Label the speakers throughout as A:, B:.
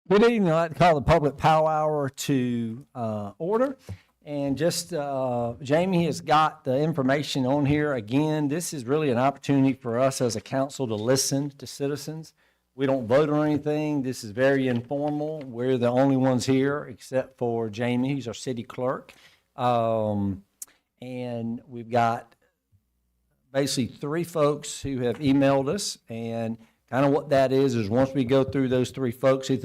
A: Good evening. I'd like to call the public power hour to order. And just Jamie has got the information on here. Again, this is really an opportunity for us as a council to listen to citizens. We don't vote on anything. This is very informal. We're the only ones here except for Jamie, who's our city clerk. And we've got basically 3 folks who have emailed us, and kind of what that is once we go through those 3 folks, each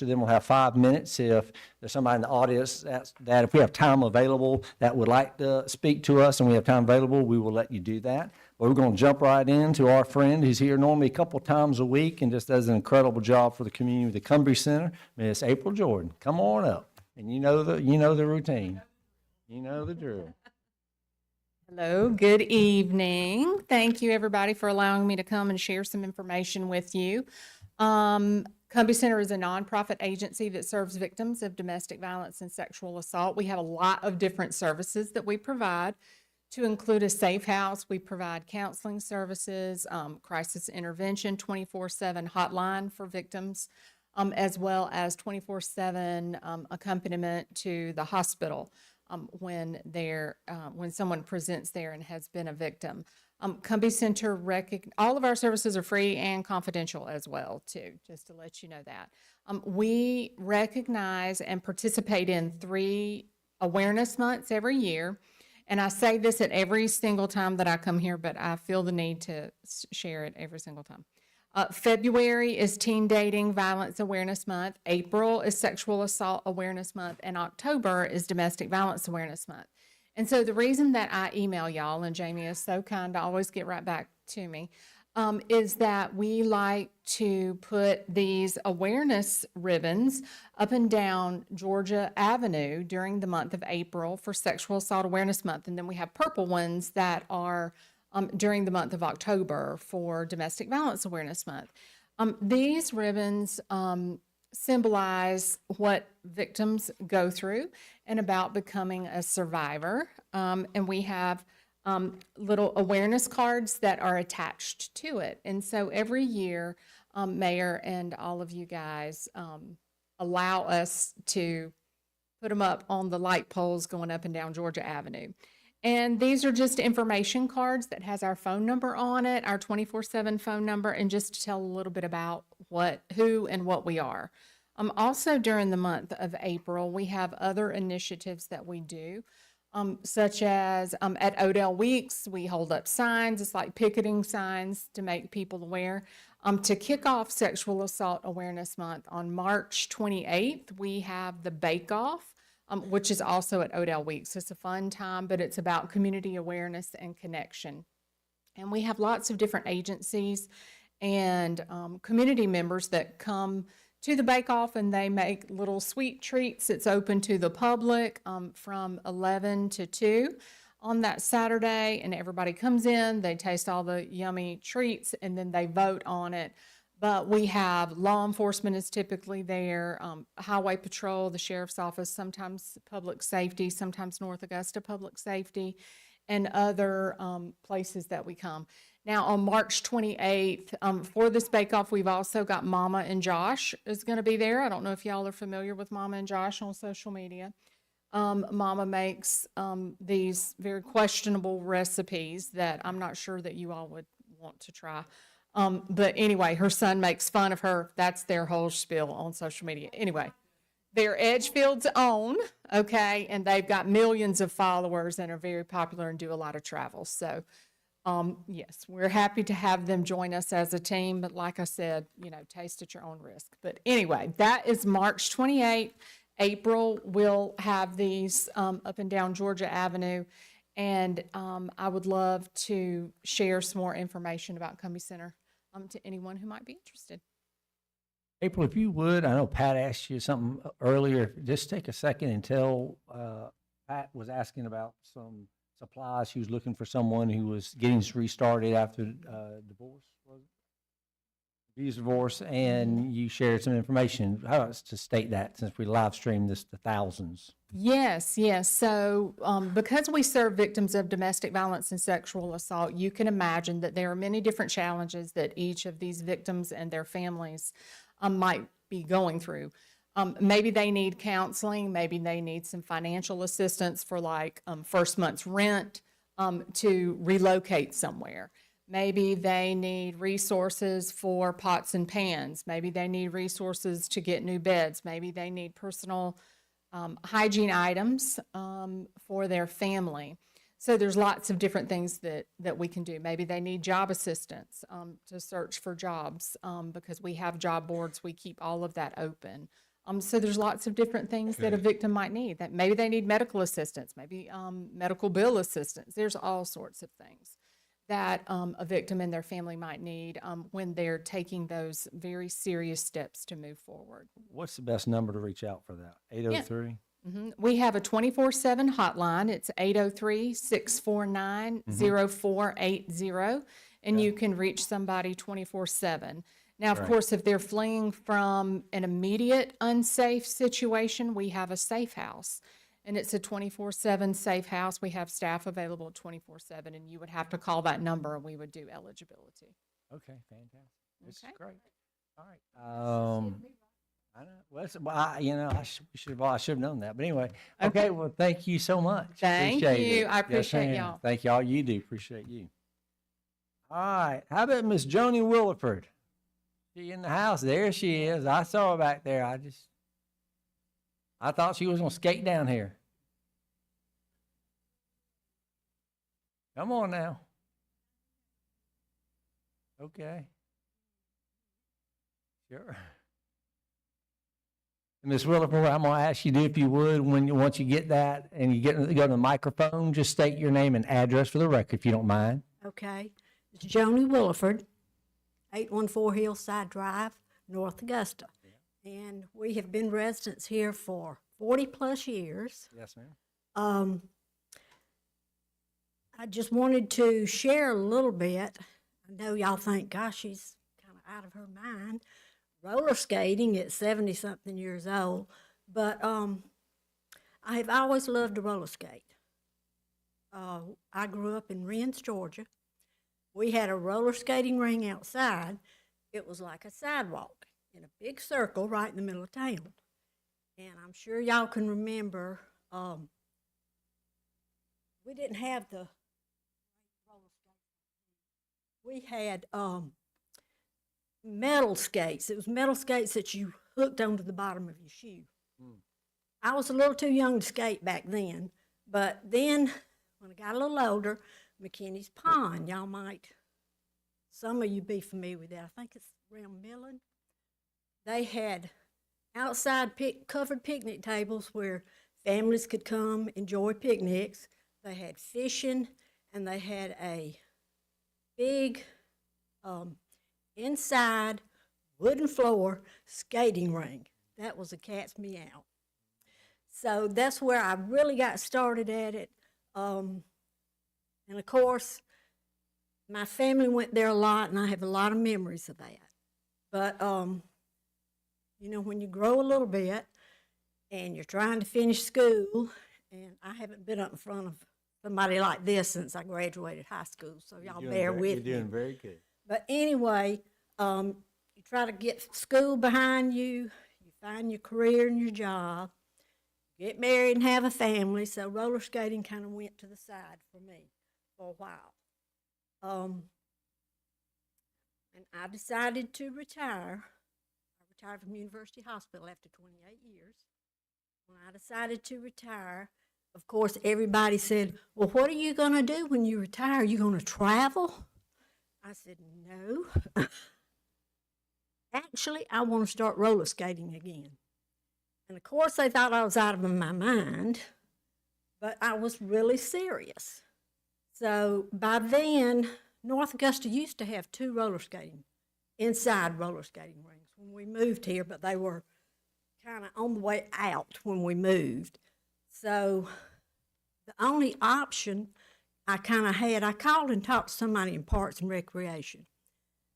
A: of them will have 5 minutes. If there's somebody in the audience that if we have time available that would like to speak to us and we have time available, we will let you do that. But we're going to jump right into our friend who's here normally a couple times a week and just does an incredible job for the community of the Cumbry Center, Miss April Jordan. Come on up. And you know the routine. You know the drill.
B: Hello, good evening. Thank you, everybody, for allowing me to come and share some information with you. Cumbry Center is a nonprofit agency that serves victims of domestic violence and sexual assault. We have a lot of different services that we provide, to include a safe house. We provide counseling services, crisis intervention, 24/7 hotline for victims, as well as 24/7 accompaniment to the hospital. When someone presents there and has been a victim. Cumbry Center, all of our services are free and confidential as well, too, just to let you know that. We recognize and participate in 3 awareness months every year. And I say this at every single time that I come here, but I feel the need to share it every single time. February is Teen Dating Violence Awareness Month. April is Sexual Assault Awareness Month. And October is Domestic Violence Awareness Month. And so the reason that I email y'all, and Jamie is so kind to always get right back to me, is that we like to put these awareness ribbons up and down Georgia Avenue during the month of April for Sexual Assault Awareness Month. And then we have purple ones that are during the month of October for Domestic Violence Awareness Month. These ribbons symbolize what victims go through and about becoming a survivor. And we have little awareness cards that are attached to it. And so every year, Mayor and all of you guys allow us to put them up on the light poles going up and down Georgia Avenue. And these are just information cards that has our phone number on it, our 24/7 phone number, and just to tell a little bit about who and what we are. Also during the month of April, we have other initiatives that we do, such as at Odell Weeks, we hold up signs. It's like picketing signs to make people aware. To kick off Sexual Assault Awareness Month on March 28th, we have the Bake Off, which is also at Odell Weeks. It's a fun time, but it's about community awareness and connection. And we have lots of different agencies and community members that come to the Bake Off, and they make little sweet treats. It's open to the public from 11 to 2 on that Saturday, and everybody comes in, they taste all the yummy treats, and then they vote on it. But we have law enforcement is typically there, highway patrol, the sheriff's office, sometimes public safety, sometimes North Augusta Public Safety, and other places that we come. Now on March 28th, for this bake-off, we've also got Mama and Josh is going to be there. I don't know if y'all are familiar with Mama and Josh on social media. Mama makes these very questionable recipes that I'm not sure that you all would want to try. But anyway, her son makes fun of her. That's their whole spiel on social media. Anyway, they're Edgefield's own, okay, and they've got millions of followers and are very popular and do a lot of travel. So, yes, we're happy to have them join us as a team. But like I said, taste at your own risk. But anyway, that is March 28th. April, we'll have these up and down Georgia Avenue. And I would love to share some more information about Cumbry Center to anyone who might be interested.
A: April, if you would, I know Pat asked you something earlier. Just take a second and tell, Pat was asking about some supplies. She was looking for someone who was getting restarted after divorce, was it? Divorce, and you shared some information. How to state that since we live streamed this to thousands.
B: Yes. So because we serve victims of domestic violence and sexual assault, you can imagine that there are many different challenges that each of these victims and their families might be going through. Maybe they need counseling, maybe they need some financial assistance for like first month's rent to relocate somewhere. Maybe they need resources for pots and pans. Maybe they need resources to get new beds. Maybe they need personal hygiene items for their family. So there's lots of different things that we can do. Maybe they need job assistance to search for jobs because we have job boards. We keep all of that open. So there's lots of different things that a victim might need. That maybe they need medical assistance, maybe medical bill assistance. There's all sorts of things that a victim and their family might need when they're taking those very serious steps to move forward.
A: What's the best number to reach out for that? 803?
B: We have a 24/7 hotline. It's 803-649-0480, and you can reach somebody 24/7. Now, of course, if they're fleeing from an immediate unsafe situation, we have a safe house, and it's a 24/7 safe house. We have staff available 24/7, and you would have to call that number, and we would do eligibility.
A: Okay, fantastic. This is
B: Okay.
A: great. All right. I know. Well, I should have known that. But anyway, okay. Well, thank you so much.
B: Thank
A: Appreciate
B: you.
A: it.
B: I appreciate
A: ma'am.
B: y'all.
A: Thank you all you do. Appreciate you. All right. How about Miss Joni Williford? She in the house. There she is. I saw her back there. I thought she was gonna skate down here. Come on now. Okay. Sure. Ms. Williford, I'm going to ask you to, if you would, once you get that and you go to the microphone, just state your name and address for the record, if you don't mind.
C: Okay. It's Joni Williford, 814 Hillside Drive, North Augusta. And we have been residents here for 40-plus years.
A: Yes, ma'am.
C: I just wanted to share a little bit. I know y'all think, gosh, she's kind of out of her mind. Roller skating at 70-something years old. But I have always loved to roller skate. I grew up in Rennes, Georgia. We had a roller skating ring outside. It was like a sidewalk in a big circle right in the middle of town. And I'm sure y'all can remember, we didn't have the roller skates. We had metal skates. It was metal skates that you hooked onto the bottom of your shoe. I was a little too young to skate back then, but then when I got a little older, McKinney's Pond, y'all might, some of you be familiar with that. I think it's around Millen. They had outside covered picnic tables where families could come enjoy picnics. They had fishing, and they had a big inside wooden floor skating ring. That was a cat's meow. So that's where I really got started at it. And of course, my family went there a lot, and I have a lot of memories of that. But, you know, when you grow a little bit and you're trying to finish school, and I haven't been up in front of somebody like this since I graduated high school, so y'all bear with me.
A: You're doing very good.
C: But anyway, you try to get school behind you, you find your career and your job, get married and have a family, so roller skating kind of went to the side for me for a while. And I decided to retire. I retired from University Hospital after 28 years. When I decided to retire, of course, everybody said, well, what are you going to do when you retire? Are you going to travel? I said, no. Actually, I want to start roller skating again. And of course, they thought I was out of my mind, but I was really serious. So by then, North Augusta used to have 2 inside roller skating rings when we moved here, but they were kind of on the way out when we moved. So the only option I kind of had, I called and talked to somebody in Parks and Recreation.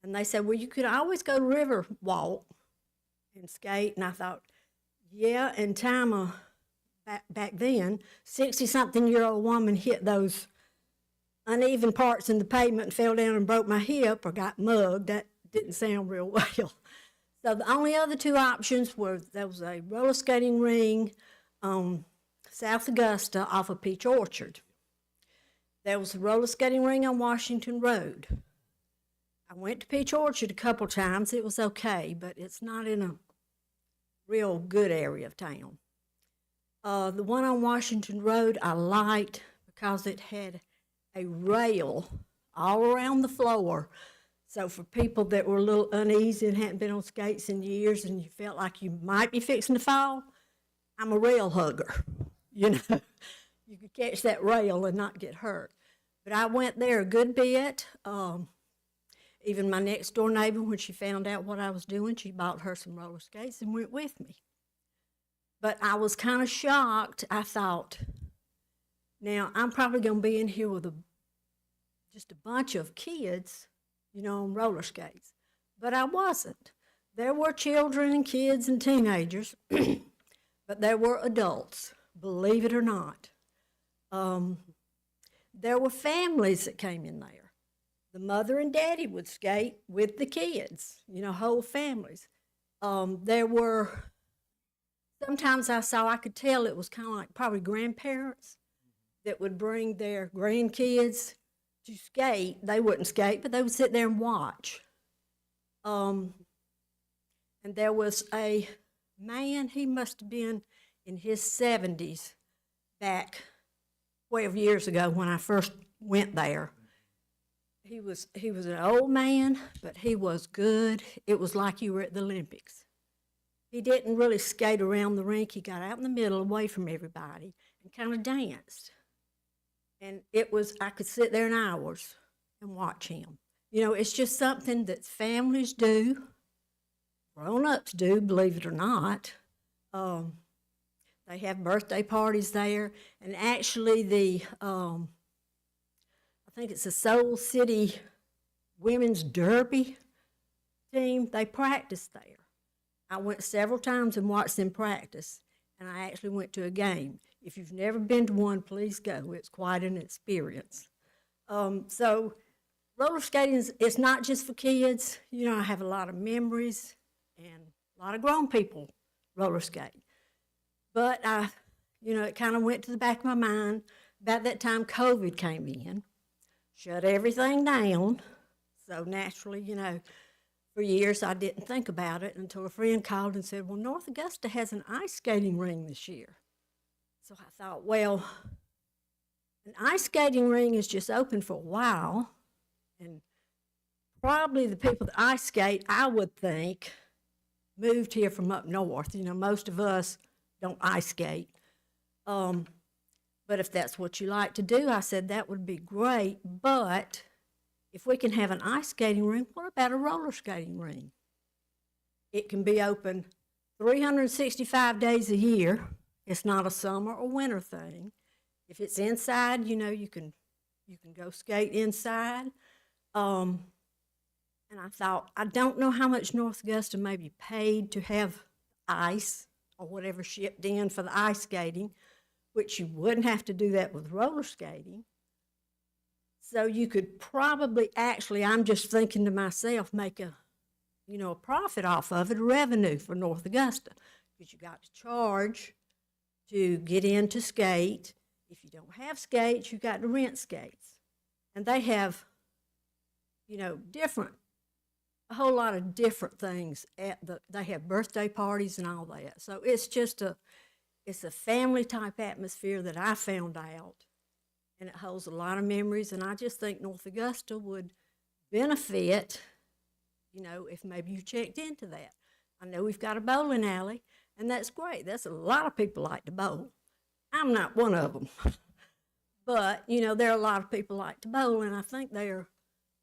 C: And they said, well, you could always go to River Walk and skate. And I thought, yeah, in time back then, 60-something-year-old woman hit those uneven parts in the pavement and fell down and broke my hip or got mugged. That didn't sound real well. So the only other two options were, there was a roller skating ring on South Augusta off of Peach Orchard. There was a roller skating ring on Washington Road. I went to Peach Orchard a couple times. It was okay, but it's not in a real good area of town. The one on Washington Road I liked because it had a rail all around the floor. So for people that were a little uneasy and hadn't been on skates in years and you felt like you might be fixing to fall, I'm a rail hugger. You know, you could catch that rail and not get hurt. But I went there a good bit. Even my next door neighbor, when she found out what I was doing, she bought her some roller skates and went with me. But I was kind of shocked. I thought, now I'm probably going to be in here with just a bunch of kids, you know, on roller skates. But I wasn't. There were children and kids and teenagers, but there were adults, believe it or not. There were families that came in there. The mother and daddy would skate with the kids, you know, whole families. There were, sometimes I could tell it was kind of like probably grandparents that would bring their grandkids to skate. They wouldn't skate, but they would sit there and watch. And there was a man, he must have been in his 70s back 12 years ago when I first went there. He was an old man, but he was good. It was like you were at the Olympics. He didn't really skate around the rink. He got out in the middle away from everybody and kind of danced. And I could sit there in hours and watch him. You know, it's just something that families do, grown-ups do, believe it or not. They have birthday parties there. And actually I think it's the Soul City Women's Derby team. They practice there. I went several times and watched them practice, and I actually went to a game. If you've never been to one, please go. It's quite an experience. So roller skating it's not just for kids. You know, I have a lot of memories, and a lot of grown people roller skate. But it kind of went to the back of my mind. About that time, COVID came in. Shut everything down. So naturally, you know, for years I didn't think about it until a friend called and said, well, North Augusta has an ice skating ring this year. So I thought, well, an ice skating ring is just open for a while. And probably the people that ice skate, I would think, moved here from up north. You know, most of us don't ice skate. But if that's what you like to do, I said that would be great. But if we can have an ice skating ring, what about a roller skating ring? It can be open 365 days a year. It's not a summer or winter thing. If it's inside, you know, you can go skate inside. And I thought, I don't know how much North Augusta maybe paid to have ice or whatever shipped in for the ice skating, which you wouldn't have to do that with roller skating. So you could probably actually, I'm just thinking to myself, make a profit off of it, a revenue for North Augusta, because you got to charge to get in to skate. If you don't have skates, you got to rent skates. And they have, a whole lot of different things they have birthday parties and all that. So it's just it's a family type atmosphere that I found out, and it holds a lot of memories. And I just think North Augusta would benefit, if maybe you checked into that. I know we've got a bowling alley, and that's great. That's a lot of people like to bowl. I'm not one of them, but there are a lot of people like to bowl, and I think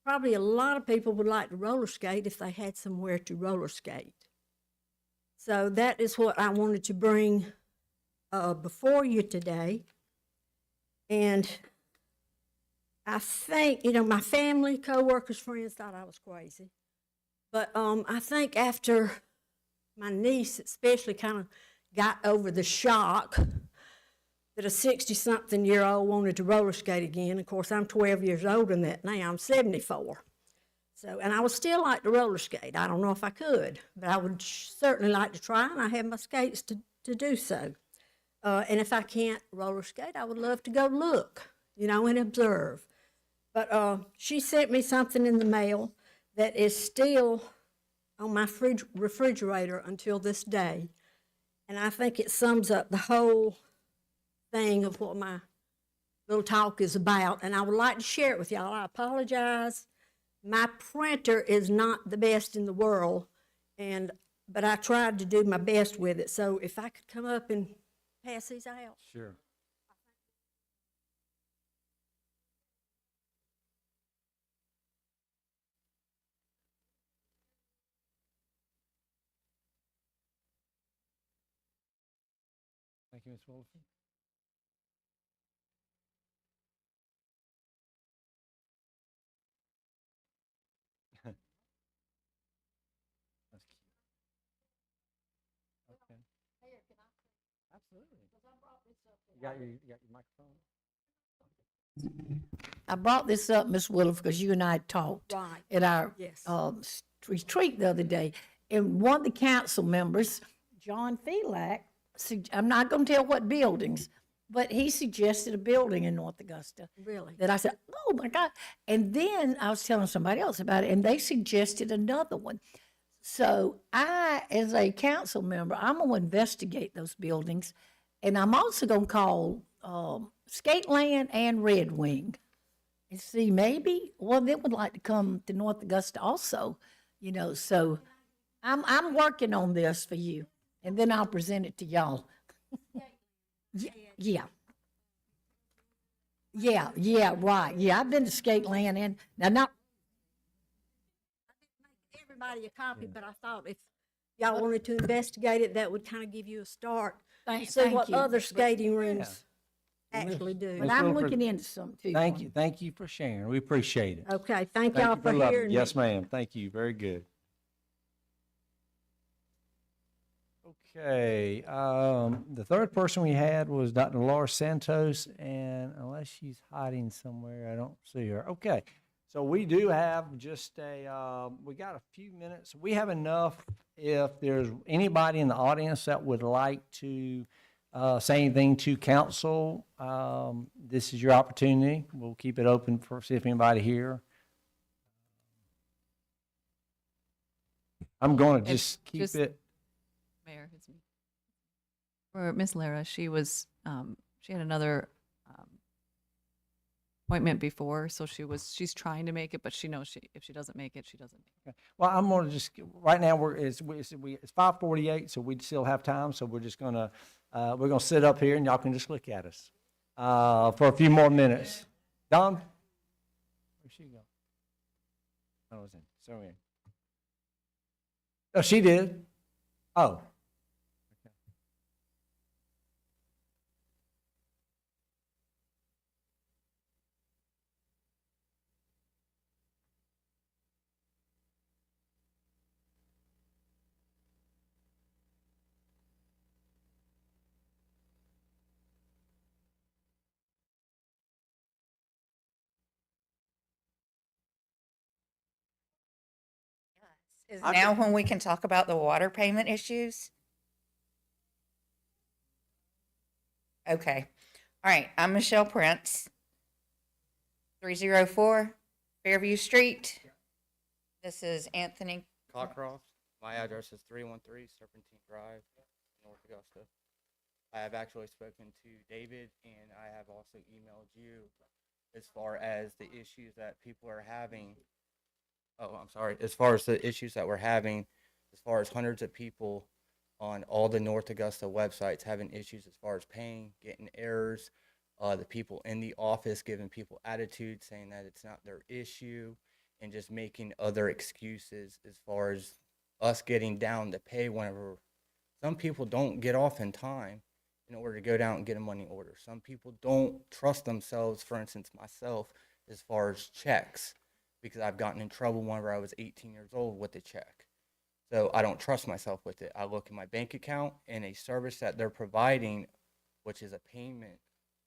C: probably a lot of people would like to roller skate if they had somewhere to roller skate. So that is what I wanted to bring before you today. And I think, my family, co-workers, friends thought I was crazy. But I think after my niece especially kind of got over the shock that a 60-something-year-old wanted to roller skate again. Of course, I'm 12 years older than that now. I'm 74. So, and I would still like to roller skate. I don't know if I could, but I would certainly like to try, and I have my skates to do so. And if I can't roller skate, I would love to go look, and observe. But she sent me something in the mail that is still on my refrigerator until this day. And I think it sums up the whole thing of what my little talk is about. And I would like to share it with y'all. I apologize. My printer is not the best in the world, but I tried to do my best with it. So if I could come up and pass these out.
A: Sure. Thank you, Ms. Wilson. That's cute. Okay. Absolutely. You got your microphone?
D: I brought this up, Miss Willis, because you and I talked
C: Right.
D: at our
C: Yes.
D: retreat the other day, and one of the council members, John Felak, I'm not going to tell what buildings, but he suggested a building in North Augusta.
C: Really?
D: That I said, oh my God. And then I was telling somebody else about it, and they suggested another one. So I, as a council member, I'm going to investigate those buildings, and I'm also going to call Skateland and Red Wing and see maybe one of them would like to come to North Augusta also, So I'm working on this for you, and then I'll present it to y'all. Yeah. Yeah, right. Yeah, I've been to Skateland and now not.
C: Everybody a copy, but I thought if y'all wanted to investigate it, that would kind of give you a start. See what
D: Thank you.
C: other skating rooms actually do.
D: But
A: Ms.
D: I'm
A: Wilford,
D: looking into some too.
A: Thank you. Thank you for sharing. We appreciate it.
C: Okay, thank
A: Thank
C: y'all
A: you
C: for
A: loving it.
C: hearing me.
A: Yes, ma'am. Thank you. Very good. Okay, the third person we had was Dr. Laura Santos, and unless she's hiding somewhere, I don't see her. Okay, so we do have just we got a few minutes. We have enough if there's anybody in the audience that would like to say anything to council. This is your opportunity. We'll keep it open for, see if anybody here. I'm going to just keep
E: just-
A: it.
E: Mayor, it's me. For Miss Lara, she had another appointment before, so she's trying to make it, but she knows if she doesn't make it, she doesn't make it.
A: Well, I'm gonna just, right now, it's 5:48, so we still have time, so we're just gonna, we're gonna sit up here and y'all can just look at us, for a few more minutes. Don? Where'd she go? Oh, it's in, sorry. Oh, she did? Oh.
F: Is now when we can talk about the water payment issues? Okay. All right. I'm Michelle Prince, 304 Fairview Street. This is Anthony.
G: Cockcroft. My address is 313 Serpentine Drive, North Augusta. I have actually spoken to David, and I have also emailed you as far as the issues that people are having. Oh, I'm sorry. As far as the issues that we're having, as far as hundreds of people on all the North Augusta websites having issues as far as paying, getting errors, the people in the office giving people attitude, saying that it's not their issue, and just making other excuses as far as us getting down to pay whenever some people don't get off in time in order to go down and get a money order. Some people don't trust themselves, for instance, myself, as far as checks, because I've gotten in trouble whenever I was 18 years old with a check. So I don't trust myself with it. I look at my bank account and a service that they're providing, which is a payment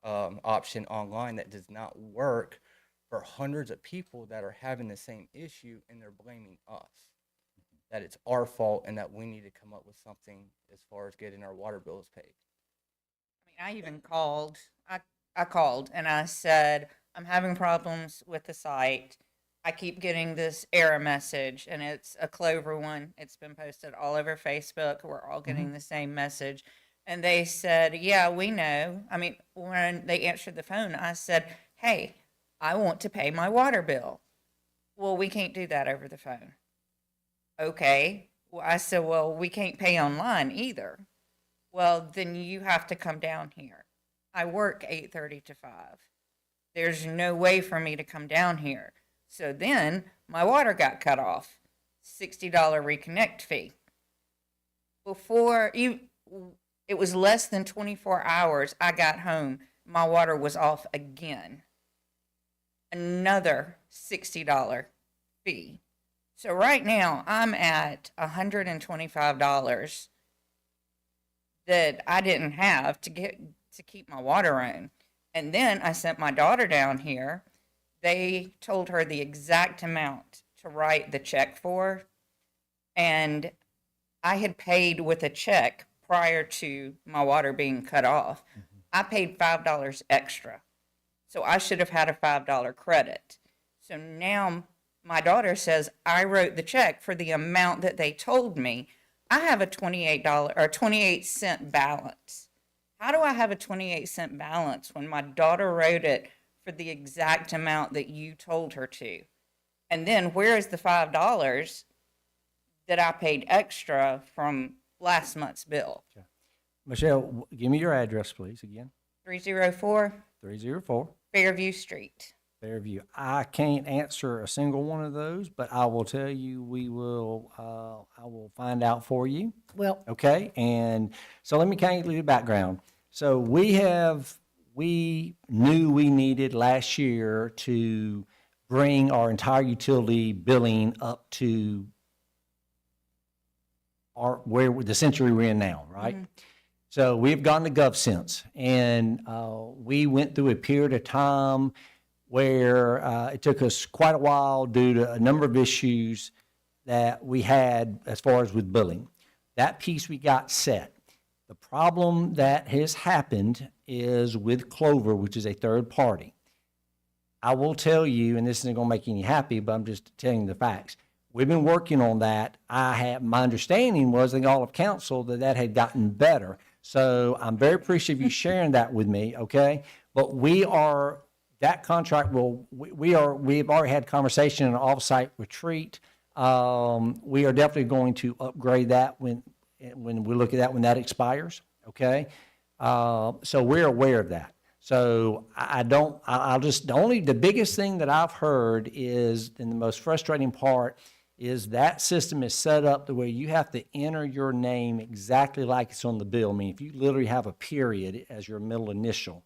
G: option online that does not work for hundreds of people that are having the same issue, and they're blaming us. That it's our fault and that we need to come up with something as far as getting our water bills paid.
F: I mean, I even called, I called and I said, I'm having problems with the site. I keep getting this error message, and it's a Clover one. It's been posted all over Facebook. We're all getting the same message. And they said, yeah, we know. I mean, when they answered the phone, I said, hey, I want to pay my water bill. Well, we can't do that over the phone. Okay. Well, I said, well, we can't pay online either. Well, then you have to come down here. I work 8:30 to 5. There's no way for me to come down here. So then my water got cut off. $60 reconnect fee. It was less than 24 hours. I got home. My water was off again. Another $60 fee. So right now I'm at $125 that I didn't have to keep my water on. And then I sent my daughter down here. They told her the exact amount to write the check for. And I had paid with a check prior to my water being cut off. I paid $5 extra. So I should have had a $5 credit. So now my daughter says I wrote the check for the amount that they told me. I have a $28 or 28-cent balance. How do I have a 28-cent balance when my daughter wrote it for the exact amount that you told her to? And then where is the $5 that I paid extra from last month's bill?
A: Michelle, give me your address, please, again.
F: 304
A: 304
F: Fairview Street.
A: Fairview. I can't answer a single one of those, but I will tell you, I will find out for you.
D: Well,
A: Okay, and so let me kind of give you the background. So we knew we needed last year to bring our entire utility billing up to the century we're in now, right? So we've gone to GovSense, and we went through a period of time where it took us quite a while due to a number of issues that we had as far as with billing. That piece we got set. The problem that has happened is with Clover, which is a third party. I will tell you, and this isn't going to make you happy, but I'm just telling you the facts. We've been working on that. My understanding was in all of council that had gotten better. So I'm very appreciative of you sharing that with me, okay? But that contract we've already had conversation in an off-site retreat. We are definitely going to upgrade that when we look at that, when that expires, okay? So we're aware of that. So the biggest thing that I've heard is, and the most frustrating part, is that system is set up the way you have to enter your name exactly like it's on the bill. I mean, if you literally have a period as your middle initial,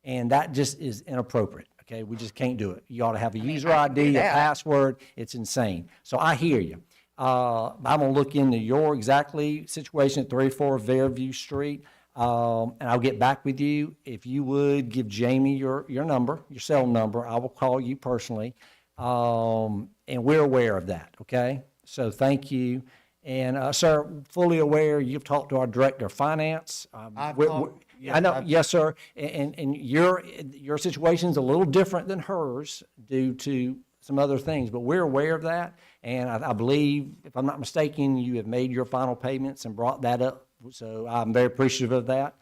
A: and that just is inappropriate, okay? We just can't do it. You ought to have a user
F: I can do
A: ID, a
F: that.
A: password. It's insane. So I hear you. I'm gonna look into your exactly situation at 34 Fairview Street, and I'll get back with you. If you would give Jamie your number, your cell number, I will call you personally. And we're aware of that, okay? So thank you. And, sir, fully aware, you've talked to our Director of Finance. I know, yes, sir. And your situation's a little different than hers due to some other things, but we're aware of that. And I believe, if I'm not mistaken, you have made your final payments and brought that up. So I'm very appreciative of that.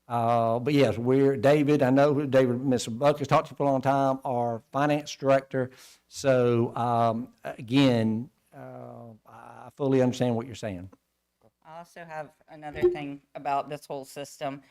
A: But yes, David, I know who David, Mr. Buck has talked to for a long time, our finance director. So, again, I fully understand what you're saying.
F: I also have another thing about this whole system.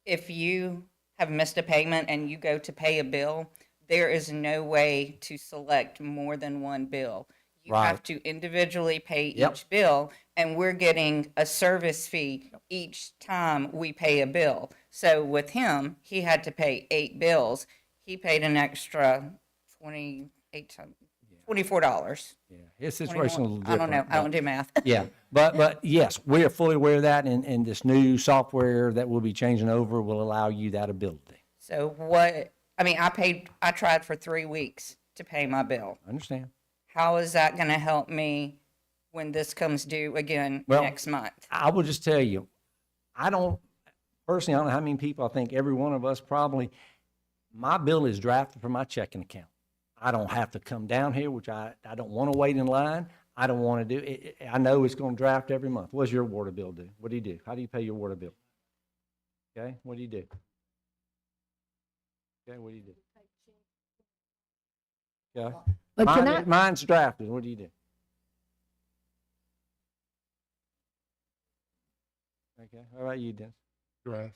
F: If you have missed a payment and you go to pay a bill, there is no way to select more than one bill. You
A: Right.
F: have to individually pay
A: Yep.
F: each bill, and we're getting a service fee each time we pay a bill. So with him, he had to pay 8 bills. He paid an extra $24.
A: Yeah, his situation is a little
F: I don't know.
A: different,
F: I don't do math.
A: Yeah, but yes, we are fully aware of that, and this new software that we'll be changing over will allow you that ability.
F: So I mean, I tried for 3 weeks to pay my bill.
A: I understand.
F: How is that going to help me when this comes due again
A: Well,
F: next month?
A: I will just tell you, personally, I don't know how many people, I think every one of us probably, my bill is drafted from my checking account. I don't have to come down here, which I don't want to wait in line. I don't want to do it. I know it's going to draft every month. What's your water bill do? What do you do? How do you pay your water bill? Okay, what do you do? Okay, what do you do? Okay.
D: But can I,
A: Mine's drafted. What do you do? Okay, how about you, Dennis?
H: Draft.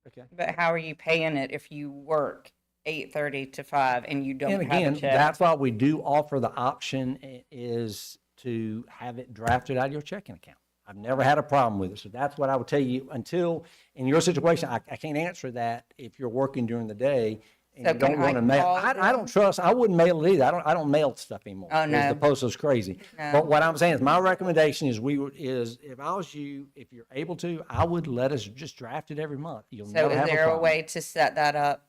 A: Okay.
F: But how are you paying it if you work 8:30 to 5 and you don't
A: And
F: have
A: again,
F: a check?
A: that's why we do offer the option is to have it drafted out of your checking account. I've never had a problem with it. So that's what I would tell you until, in your situation, I can't answer that if you're working during the day and
F: So
A: you don't
F: can I
A: want to mail.
F: call
A: I don't trust, I wouldn't mail it either. I don't mail stuff anymore.
F: Oh,
A: Because
F: no.
A: the post is crazy.
F: No.
A: But what I'm saying is my recommendation is is if I was you, if you're able to, I would let us just draft it every month. You'll
F: So
A: never
F: is
A: have a
F: there a
A: problem.
F: way to set that up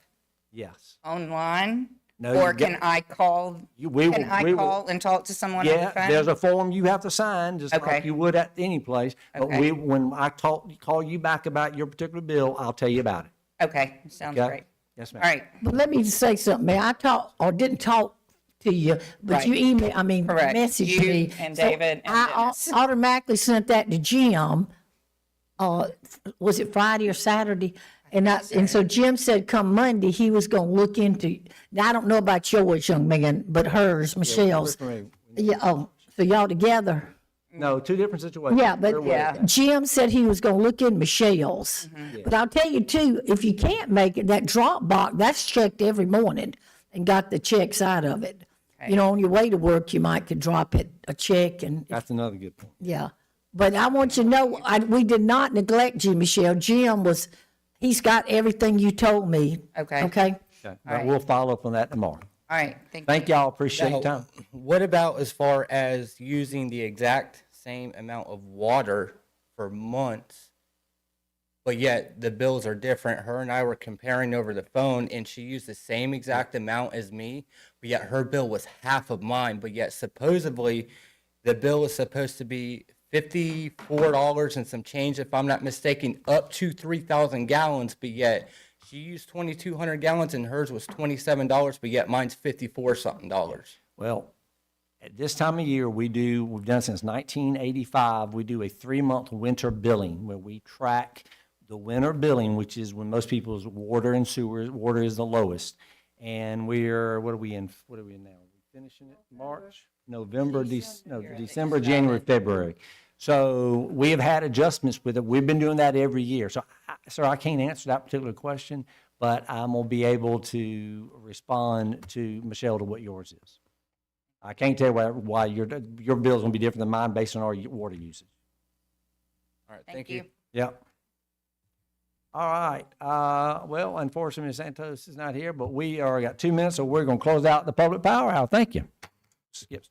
A: Yes.
F: online?
A: No,
F: Or
A: you get-
F: can I call,
A: we
F: can
A: will-
F: I
A: we will-
F: call and talk to someone on the
A: Yeah,
F: phone?
A: there's a form you have to sign, just like
F: Okay.
A: you would at any place. But
F: Okay.
A: when I call you back about your particular bill, I'll tell you about it.
F: Okay, sounds
A: Okay?
F: great.
A: Yes,
F: All
A: ma'am.
F: right,
D: but let me just say something, man. I talked, or didn't talk to you, but you
F: Right. Correct.
D: messaged
F: You
D: me.
F: and
D: So
F: David and
D: I
F: Dennis.
D: automatically sent that to Jim. Was it Friday or Saturday? And so Jim said come Monday, he was gonna look into, now I don't know about yours, young man, but hers, Michelle's.
A: We're-
D: Yeah, oh, so y'all together?
A: No, two different situations.
D: Yeah, but
A: We're with
F: Yeah.
A: that.
D: Jim said he was gonna look in Michelle's. But I'll tell you too, if you can't make it, that drop box, that's checked every morning and got the checks out of it. You know, on your way to work, you might could drop it, a check and,
A: That's another good point.
D: yeah. But I want you to know, we did not neglect you, Michelle. Jim he's got everything you told me.
F: Okay.
D: Okay?
A: Okay, but we'll follow up on that tomorrow.
F: all right, thank you.
A: Thank y'all, appreciate your
G: Now,
A: time.
G: what about as far as using the exact same amount of water for months, but yet the bills are different? Her and I were comparing over the phone, and she used the same exact amount as me, but yet her bill was half of mine, but yet supposedly the bill is supposed to be $54 and some change, if I'm not mistaken, up to 3,000 gallons, but yet she used 2,200 gallons and hers was $27, but yet mine's 54 something dollars.
A: Well, at this time of year, we've done since 1985, we do a 3-month winter billing where we track the winter billing, which is when most people's water and sewer, water is the lowest. And what are we in now? We finishing it March, November, December, January, February. So we have had adjustments with it. We've been doing that every year. So, sir, I can't answer that particular question, but I'm gonna be able to respond to Michelle to what yours is. I can't tell you why your bill's gonna be different than mine based on our water usage.
G: All right,
F: Thank you.
A: Yep. All right, well, unfortunately, Ms. Santos is not here, but we got 2 minutes, so we're gonna close out the public power hour. Thank you. Skip.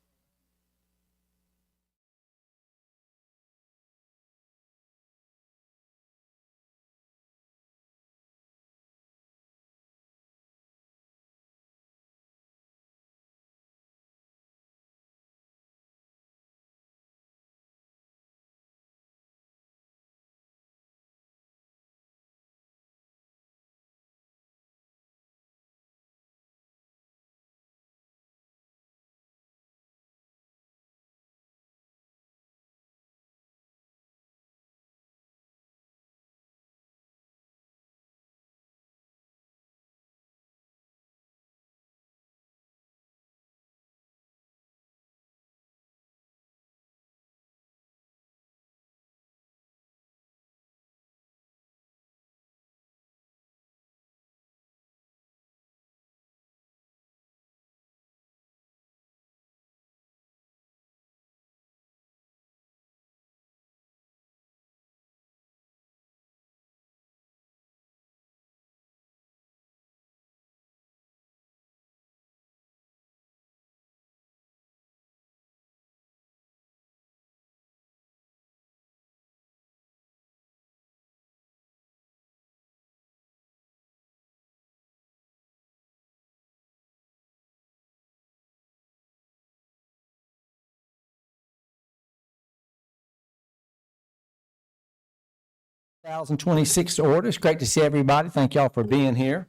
A: 2026 to order. It's great to see everybody. Thank y'all for being here.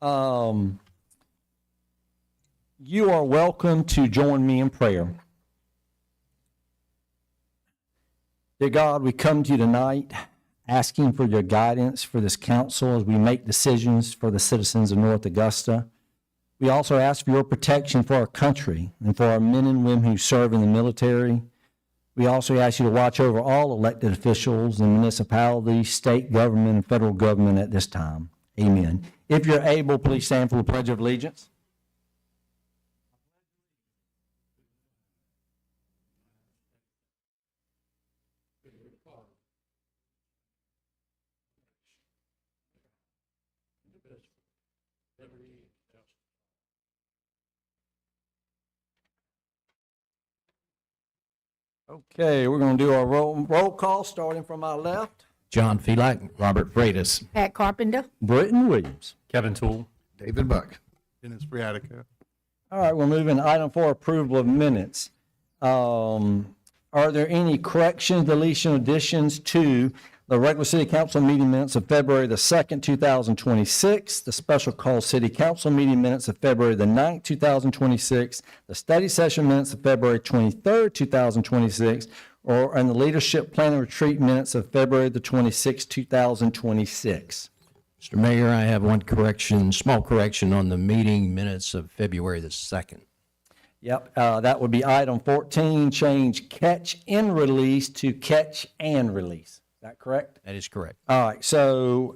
A: You are welcome to join me in prayer. Dear God, we come to you tonight asking for your guidance for this council as we make decisions for the citizens of North Augusta. We also ask for your protection for our country and for our men and women who serve in the military. We also ask you to watch over all elected officials in municipalities, state government, and federal government at this time. Amen. If you're able, please stand for the Pledge of Allegiance. Okay, we're going to do our roll call starting from my left.
H: John Felak, Robert Freitas.
D: Pat Carpenter.
A: Britton Williams.
H: Kevin Toole.
I: David Buck.
J: Dennis Briatica.
A: All right, we're moving to item 4, approval of minutes. Are there any corrections, deletion, additions to the regular city council meeting minutes of February the 2nd, 2026, the special call city council meeting minutes of February the 9th, 2026, the study session minutes of February 23rd, 2026, and the leadership plan and retreat minutes of February the 26th, 2026?
H: Mr. Mayor, I have one correction, small correction on the meeting minutes of February the 2nd.
A: Yep, that would be item 14, change catch and release to catch and release. Is that correct?
H: That is correct.
A: All right, so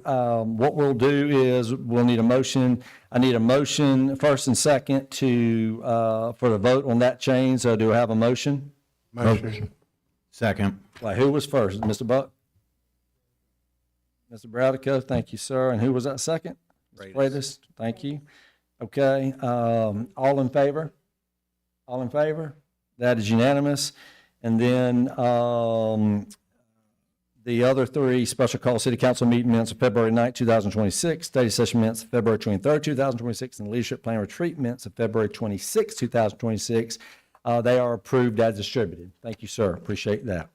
A: what we'll do is we'll need a motion. I need a motion first and second to for the vote on that change. So do I have a motion?
J: Motion.
H: Second.
A: Wait, who was first? Mr. Buck? Mr. Bradico, thank you, sir. And who was that second? Mr. Freitas, thank you. Okay, all in favor? All in favor? That is unanimous. And then the other 3 special call city council meeting minutes of February 9th, 2026, study session minutes of February 23rd, 2026, and leadership plan retreat minutes of February 26th, 2026. They are approved as distributed. Thank you, sir. Appreciate that.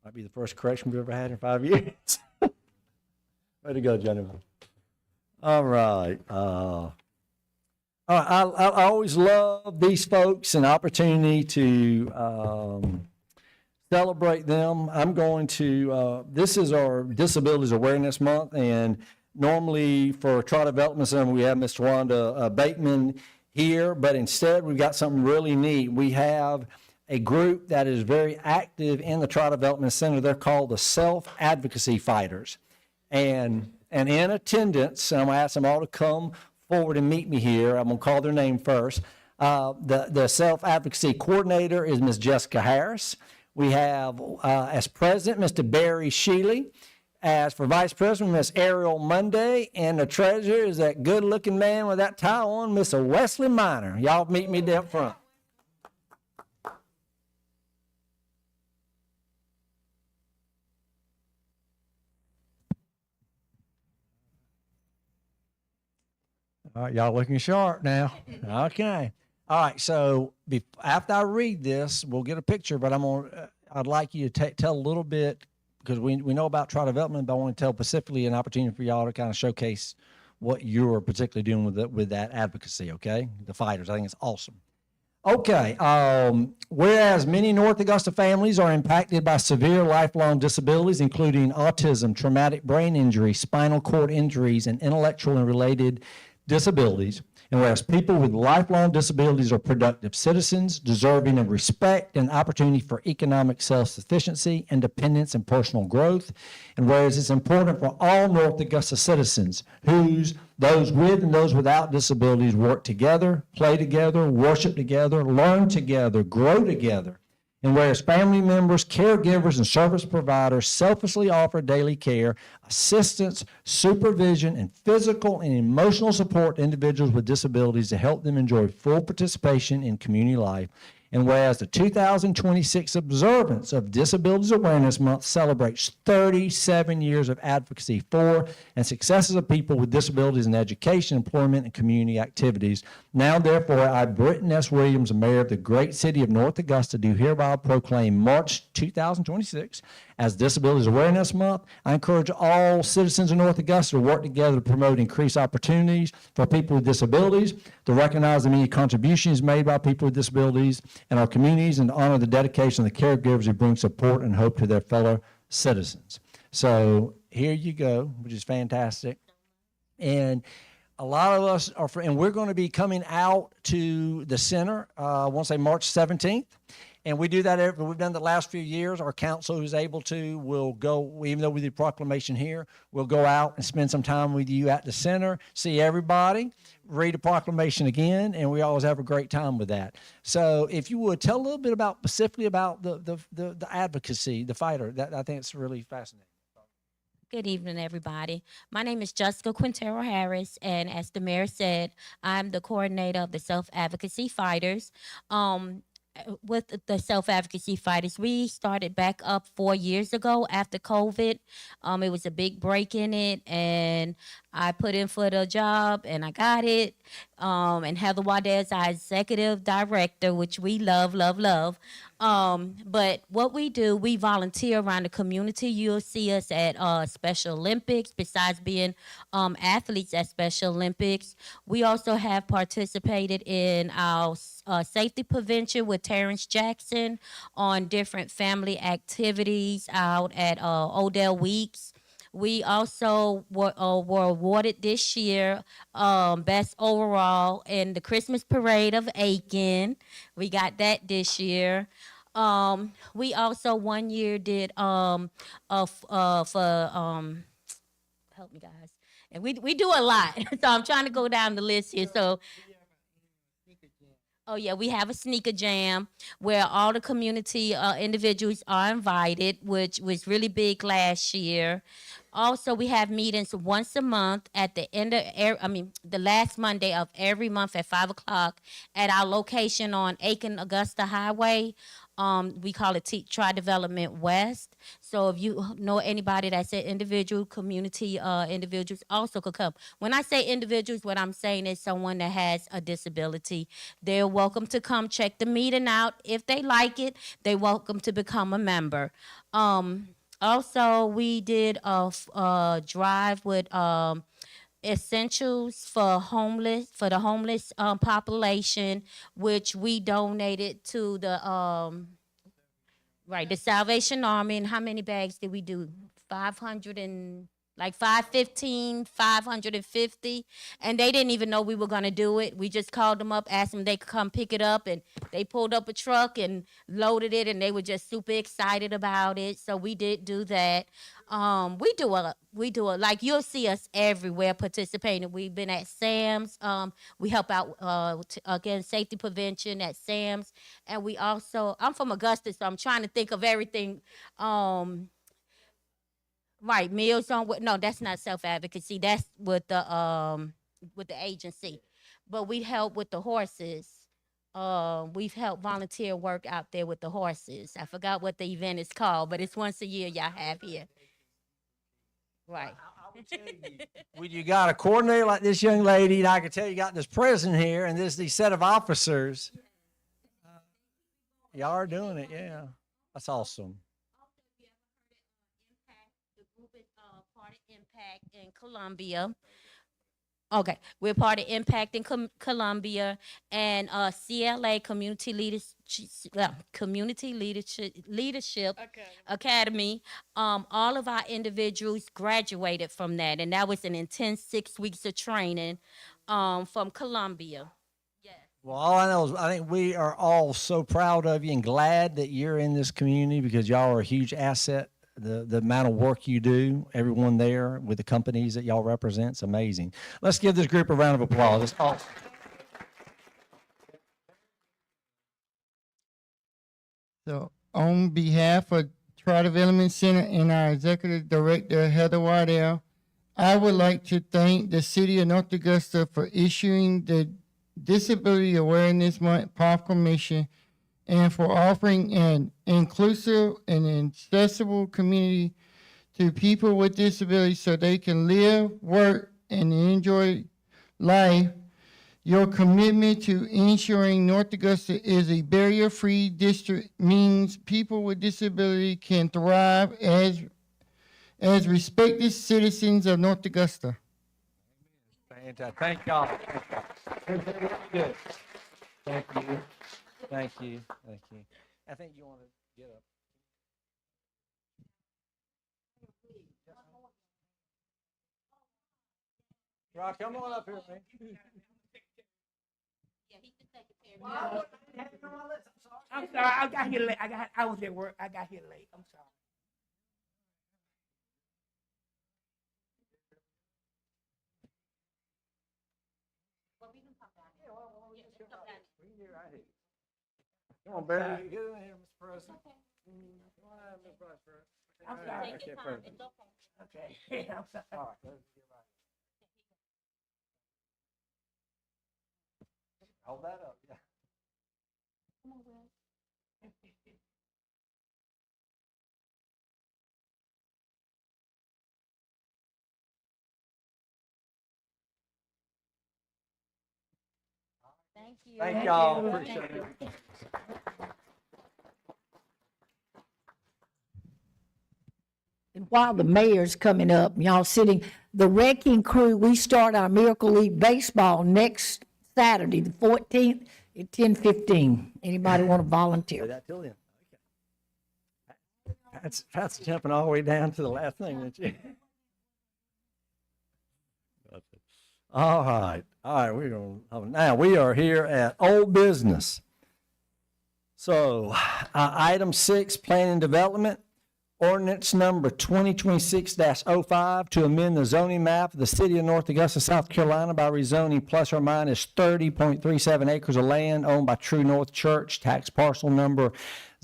A: Might be the first correction we've ever had in 5 years. Way to go, gentlemen. All right. I always love these folks and opportunity to celebrate them. I'm going to, this is our Disabilities Awareness Month, and normally for Trial Development Center, we have Ms. Tawanda Bateman here, but instead we've got something really neat. We have a group that is very active in the Trial Development Center. They're called the Self-Advocacy Fighters. And in attendance, and I'm going to ask them all to come forward and meet me here. I'm going to call their name first. The Self-Advocacy Coordinator is Ms. Jessica Harris. We have, as President, Mr. Barry Shealy. As for Vice President, Ms. Ariel Monday. And the Treasurer is that good-looking man with that tie on, Mr. Wesley Minor. Y'all meet me down front. All right, y'all looking sharp now. Okay. All right, so after I read this, we'll get a picture, but I'd like you to tell a little bit, because we know about trial development, but I want to tell specifically an opportunity for y'all to kind of showcase what you're particularly doing with that advocacy, okay? The fighters, I think it's awesome. Okay, whereas many North Augusta families are impacted by severe lifelong disabilities, including autism, traumatic brain injury, spinal cord injuries, and intellectual and related disabilities, and whereas people with lifelong disabilities are productive citizens, deserving of respect and opportunity for economic self-sufficiency, independence, and personal growth, and whereas it's important for all North Augusta citizens those with and those without disabilities work together, play together, worship together, learn together, grow together, and whereas family members, caregivers, and service providers selflessly offer daily care, assistance, supervision, and physical and emotional support to individuals with disabilities to help them enjoy full participation in community life. And whereas the 2026 observance of Disabilities Awareness Month celebrates 37 years of advocacy for and successes of people with disabilities in education, employment, and community activities. Now, therefore, I, Britton S. Williams, Mayor of the great city of North Augusta, do hereby proclaim March 2026 As Disabilities Awareness Month, I encourage all citizens of North Augusta to work together to promote increased opportunities for people with disabilities, to recognize the many contributions made by people with disabilities in our communities, and to honor the dedication of the caregivers who bring support and hope to their fellow citizens. So here you go, which is fantastic. And a lot of us are, and we're going to be coming out to the center, I want to say March 17th. And we do that we've done the last few years. Our council who's able to will go, even though we do proclamation here, we'll go out and spend some time with you at the center, see everybody, read a proclamation again, and we always have a great time with that. So if you would tell a little bit about specifically about the advocacy, the fighter, that I think it's really fascinating.
I: Good evening, everybody. My name is Jessica Quintero Harris, and as the mayor said, I'm the coordinator of the Self-Advocacy Fighters. With the Self-Advocacy Fighters, we started back up 4 years ago after COVID. It was a big break in it, and I put in for the job, and I got it. And Heather Waddell is our executive director, which we love, love, love. But what we do, we volunteer around the community. You'll see us at Special Olympics. Besides being athletes at Special Olympics, we also have participated in our safety prevention with Terrence Jackson on different family activities out at Odell Weeks. We also were awarded this year best overall in the Christmas Parade of Aiken. We got that this year. We also one year did help me guys, and we do a lot. So I'm trying to go down the list here. So. Oh, yeah, we have a sneaker jam where all the community individuals are invited, which was really big last year. Also, we have meetings once a month at the end of, the last Monday of every month at 5 o'clock at our location on Aiken Augusta Highway. We call it Tri-Development West. So if you know anybody that's an individual, community individuals also could come. When I say individuals, what I'm saying is someone that has a disability. They're welcome to come check the meeting out. If they like it, they're welcome to become a member. Also, we did a drive with essentials for the homeless population, which we donated to the the Salvation Army. And how many bags did we do? 550, and they didn't even know we were going to do it. We just called them up, asked them if they could come pick it up, and they pulled up a truck and loaded it, and they were just super excited about it. So we did do that. We do a like you'll see us everywhere participating. We've been at Sam's. We help out again safety prevention at Sam's, and we also, I'm from Augusta, so I'm trying to think of everything. Right, Meals on what? No, that's not self-advocacy. That's with the agency. But we help with the horses. We've helped volunteer work out there with the horses. I forgot what the event is called, but it's once a year y'all have here. Right.
A: I would tell you, when you got a coordinator like this young lady, and I can tell you got this president here and these set of officers, y'all are doing it. Yeah, that's awesome.
I: Part of Impact in Columbia. Okay, we're part of Impact in Columbia and CLA Community Leadership Academy. All of our individuals graduated from that, and that was an intense 6 weeks of training from Columbia.
A: Well, all I know is I think we are all so proud of you and glad that you're in this community because y'all are a huge asset. The amount of work you do, everyone there with the companies that y'all represent, it's amazing. Let's give this group a round of applause. It's awesome.
K: So on behalf of Tri-Development Center and our Executive Director, Heather Waddell, I would like to thank the City of North Augusta for issuing the Disability Awareness Month proclamation and for offering an inclusive and accessible community to people with disabilities so they can live, work, and enjoy life. Your commitment to ensuring North Augusta is a barrier-free district means people with disability can thrive as respected citizens of North Augusta.
A: Fantastic. Thank y'all. Very good. Thank you. Thank you. Thank you. I think you want to get up. Rock, come on up here, man.
L: I'm sorry, I got here late. I was at work. I got here late. I'm sorry.
A: Come on, Barry. Get in here, Mr. President. Come on out, Mr. Vice President.
L: I'm sorry.
A: Okay, perfect.
L: Okay. I'm sorry.
A: All right, let's get right. Hold that up, yeah.
I: Thank you.
A: Thank y'all. Appreciate it.
D: And while the mayor's coming up, y'all sitting, the wrecking crew, we start our Miracle League baseball next Saturday, the 14th at 10:15. Anybody want to
A: Say
D: volunteer?
A: that till then. Okay. Pat's jumping all the way down to the last thing, didn't you? All right. We're going now. We are here at Old Business. So, item 6, planning and development. Ordinance number 2026-05 to amend the zoning map of the city of North Augusta, South Carolina by rezoning plus or minus 30.37 acres of land owned by True North Church, tax parcel number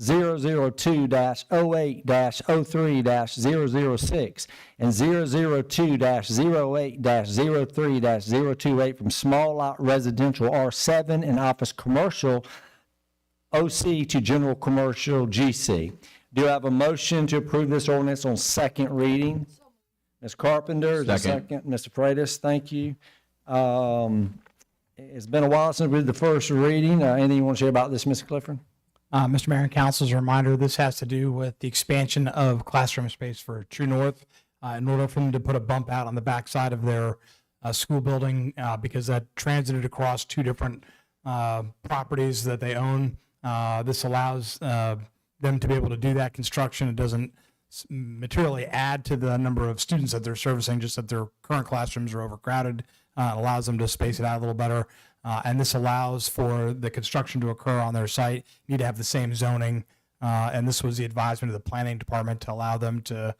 A: 002-08-03-006 and 002-08-03-028 from small lot residential R7 and office commercial OC to general commercial GC. Do I have a motion to approve this ordinance on second reading? Ms. Carpenter, is there a second? Mr. Freitas, thank you. It's been a while since we did the first reading. Anything you want to share about this, Mr. Clifford?
M: Mr. Mayor and Council, as a reminder, this has to do with the expansion of classroom space for True North. In order for them to put a bump out on the backside of their school building, because that transited across two different properties that they own. This allows them to be able to do that construction. It doesn't materially add to the number of students that they're servicing, just that their current classrooms are overcrowded. It allows them to space it out a little better. And this allows for the construction to occur on their site. You need to have the same zoning. And this was the advisement of the planning department to allow them to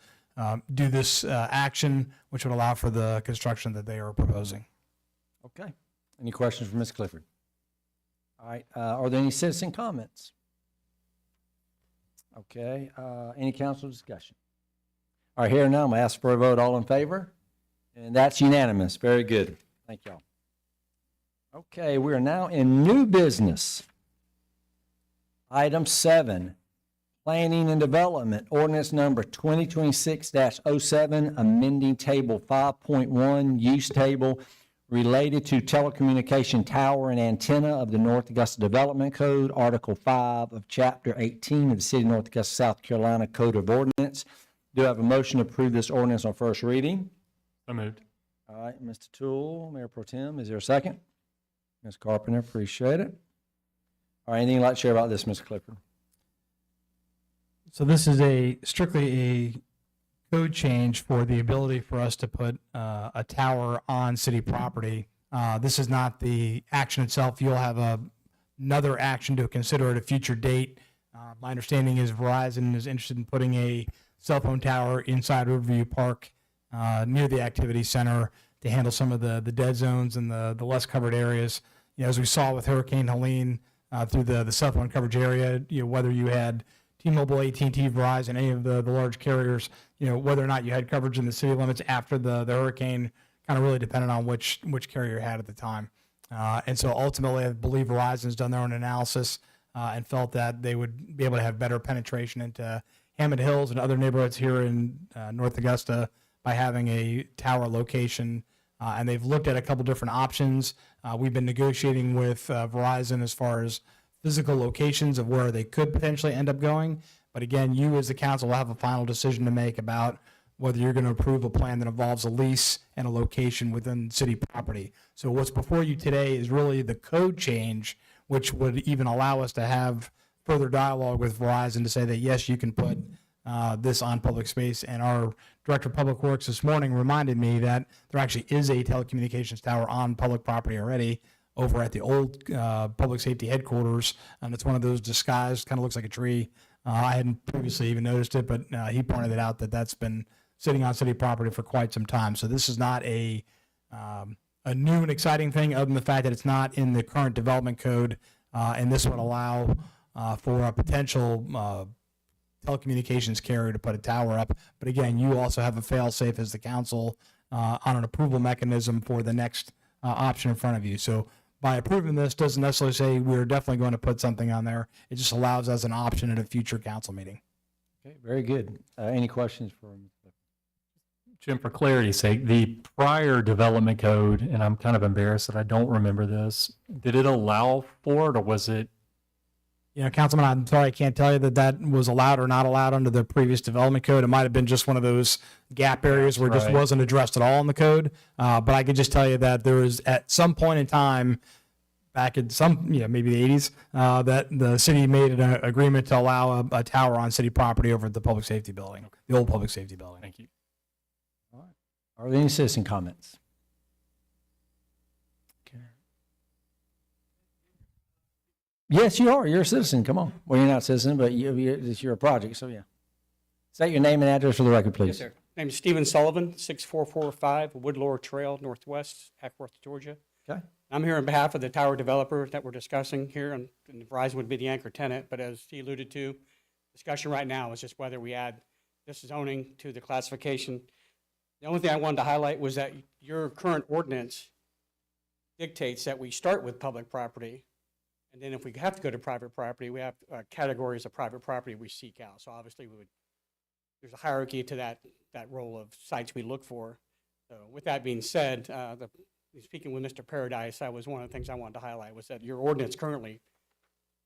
M: do this action, which would allow for the construction that they are proposing.
A: Okay. Any questions for Ms. Clifford? All right. Are there any citizen comments? Okay. Any council discussion? All right. Here now, I'm going to ask for a vote. All in favor? And that's unanimous. Very good. Thank y'all. Okay. We are now in new business. Item 7, planning and development, ordinance number 2026-07, amending table 5.1, use table related to telecommunication tower and antenna of the North Augusta Development Code, Article 5 of Chapter 18 of the City of North Augusta, South Carolina Code of Ordinance. Do I have a motion to approve this ordinance on first reading?
J: So moved.
A: All right, Mr. Toole, Mayor Pro Tem, is there a second? Ms. Carpenter, appreciate it. All right, anything you'd like to share about this, Mr. Clifford?
M: So this is strictly a code change for the ability for us to put a tower on city property. This is not the action itself. You'll have another action to consider at a future date. My understanding is Verizon is interested in putting a cell phone tower inside Riverview Park near the activity center to handle some of the dead zones and the less covered areas. You know, as we saw with Hurricane Helene through the cell phone coverage area, whether you had T-Mobile, AT&T, Verizon, any of the large carriers, whether or not you had coverage in the city limits after the hurricane kind of really depended on which carrier had at the time. And so ultimately, I believe Verizon's done their own analysis and felt that they would be able to have better penetration into Hammond Hills and other neighborhoods here in North Augusta by having a tower location and they've looked at a couple different options. We've been negotiating with Verizon as far as physical locations of where they could potentially end up going. But again, you as the council will have a final decision to make about whether you're going to approve a plan that involves a lease and a location within city property. So what's before you today is really the code change, which would even allow us to have further dialogue with Verizon to say that, yes, you can put this on public space. And our Director of Public Works this morning reminded me that there actually is a telecommunications tower on public property already over at the old public safety headquarters. And it's one of those disguised, kind of looks like a tree. I hadn't previously even noticed it, but he pointed it out that that's been sitting on city property for quite some time. So this is not a new and exciting thing, other than the fact that it's not in the current development code, and this would allow for a potential telecommunications carrier to put a tower up. But again, you also have a fail-safe as the council on an approval mechanism for the next option in front of you. So by approving this doesn't necessarily say we're definitely going to put something on there. It just allows as an option at a future council meeting.
A: Okay, very good. Any questions for Ms. Clifford?
N: Jim, for clarity's sake, the prior development code, and I'm kind of embarrassed that I don't remember this, did it allow for it, or was it?
M: Councilman, I'm sorry, I can't tell you that that was allowed or not allowed under the previous development code. It might have been just one of those gap areas where it just
N: Right.
M: wasn't addressed at all in the code. But I could just tell you that there was at some point in time, back in maybe the 80s, that the city made an agreement to allow a tower on city property over at the public safety building, the old public safety building.
N: Thank you.
A: Are there any citizen comments? Okay. Yes, you are. You're a citizen. Come on. Well, you're not a citizen, but you're a project, so yeah. State your name and address for the record, please.
O: Yes, sir. Name is Stephen Sullivan, 6445 Woodlore Trail, Northwest, Ackworth, Georgia.
A: Okay.
O: I'm here on behalf of the tower developer that we're discussing here, and Verizon would be the anchor tenant, but as he alluded to, discussion right now is just whether we add this zoning to the classification. The only thing I wanted to highlight was that your current ordinance dictates that we start with public property, and then if we have to go to private property, we have categories of private property we seek out. So obviously there's a hierarchy to that role of sites we look for. So with that being said, speaking with Mr. Paradise, that was one of the things I wanted to highlight, was that your ordinance currently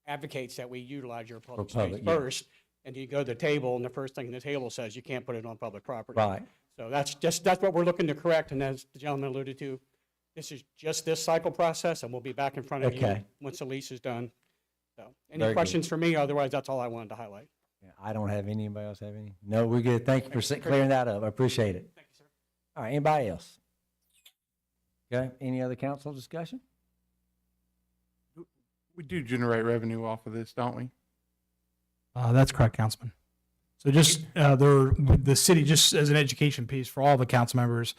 O: advocates that we utilize your public space first, and you go to the table, and the first thing the table says, you can't put it on public property.
A: Right.
O: So that's what we're looking to correct, and as the gentleman alluded to, this is just this cycle process, and we'll be back in front of you
A: Okay.
O: once the lease is done. So, any
A: Very good.
O: questions for me? Otherwise, that's all I wanted to highlight.
A: Yeah, I don't have any. Anybody else have any? No, we're good. Thank you for clearing that up. I appreciate it.
O: Thank you, sir.
A: All right, anybody else? Okay, any other council discussion?
J: We do generate revenue off of this, don't we?
M: That's correct, Councilman. So just the city, just as an education piece for all the council members,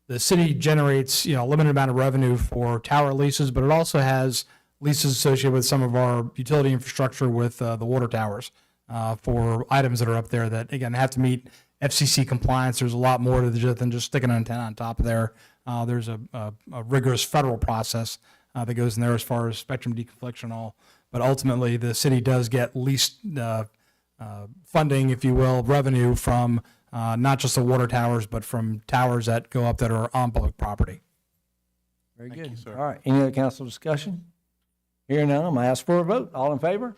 M: the city generates a limited amount of revenue for tower leases, but it also has leases associated with some of our utility infrastructure with the water towers for items that are up there that, again, have to meet FCC compliance. There's a lot more to than just sticking an antenna on top of there. There's a rigorous federal process that goes in there as far as spectrum deconfliction and all. But ultimately, the city does get leased funding, if you will, revenue from not just the water towers, but from towers that go up that are on public property.
A: Very
J: Thank
A: good.
J: you, sir.
A: All right, any other council discussion? Hearing none, I'm going to ask for a vote. All in favor?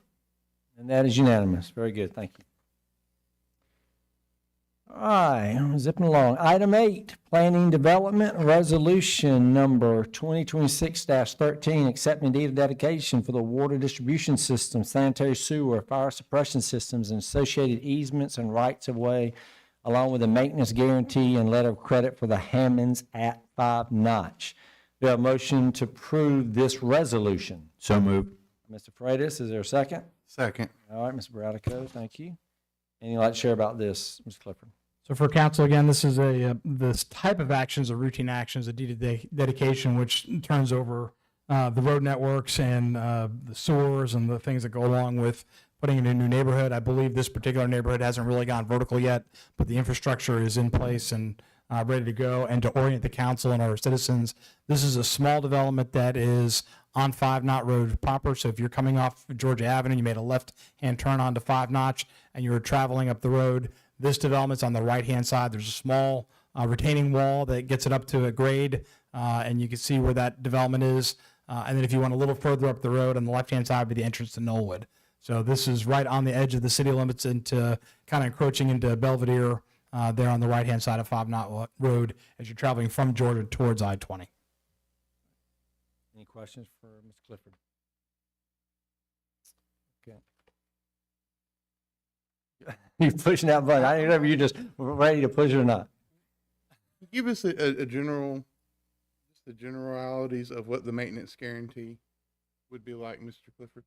A: And that is unanimous. Very good, thank you. All right, zipping along. Item 8, Planning Development Resolution Number 2026-13, accepting deed of dedication for the water distribution system, sanitary sewer, fire suppression systems, and associated easements and rights-of-way, along with a maintenance guarantee and letter of credit for the Hammonds at 5 Notch. Do I have a motion to approve this resolution?
H: So moved.
A: Mr. Freitas, is there a second?
J: Second.
A: All right, Mr. Bradico, thank you. Anything you'd like to share about this, Ms. Clifford?
M: So for council, again, this is this type of actions, a routine actions, a deed of dedication, which turns over the road networks and the sewers and the things that go along with putting in a new neighborhood. I believe this particular neighborhood hasn't really gone vertical yet, but the infrastructure is in place and ready to go. And to orient the council and our citizens, this is a small development that is on 5 Knot Road proper. So if you're coming off Georgia Avenue, you made a left-hand turn onto 5 Notch, and you're traveling up the road, this development's on the right-hand side. There's a small retaining wall that gets it up to a grade and you can see where that development is. And then if you went a little further up the road on the left-hand side would be the entrance to Knollwood. So this is right on the edge of the city limits into kind of encroaching into Belvedere there on the right-hand side of 5 Knot Road as you're traveling from Georgia towards I-20.
A: Any questions for Ms. Clifford? Okay. You're pushing that button. I don't know if you're just ready to push it or not.
J: Give us a general, just the generalities of what the maintenance guarantee would be like, Mr. Clifford.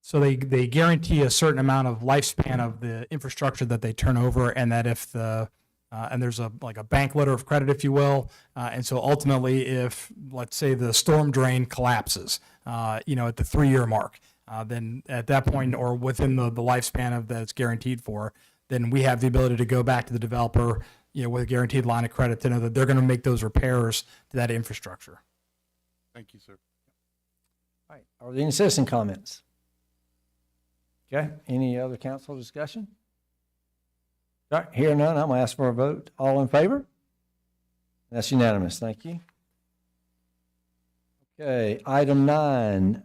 M: So they guarantee a certain amount of lifespan of the infrastructure that they turn over, and that if the and there's a bank letter of credit, if you will, and so ultimately, if let's say the storm drain collapses, at the 3-year mark, then at that point or within the lifespan of that it's guaranteed for, then we have the ability to go back to the developer, with a guaranteed line of credit to know that they're going to make those repairs to that infrastructure.
J: Thank you, sir.
A: All right. Are there any citizen comments? Okay. Any other council discussion? All right. Hearing none, I'm going to ask for a vote. All in favor? That's unanimous. Thank you. Okay. Item 9,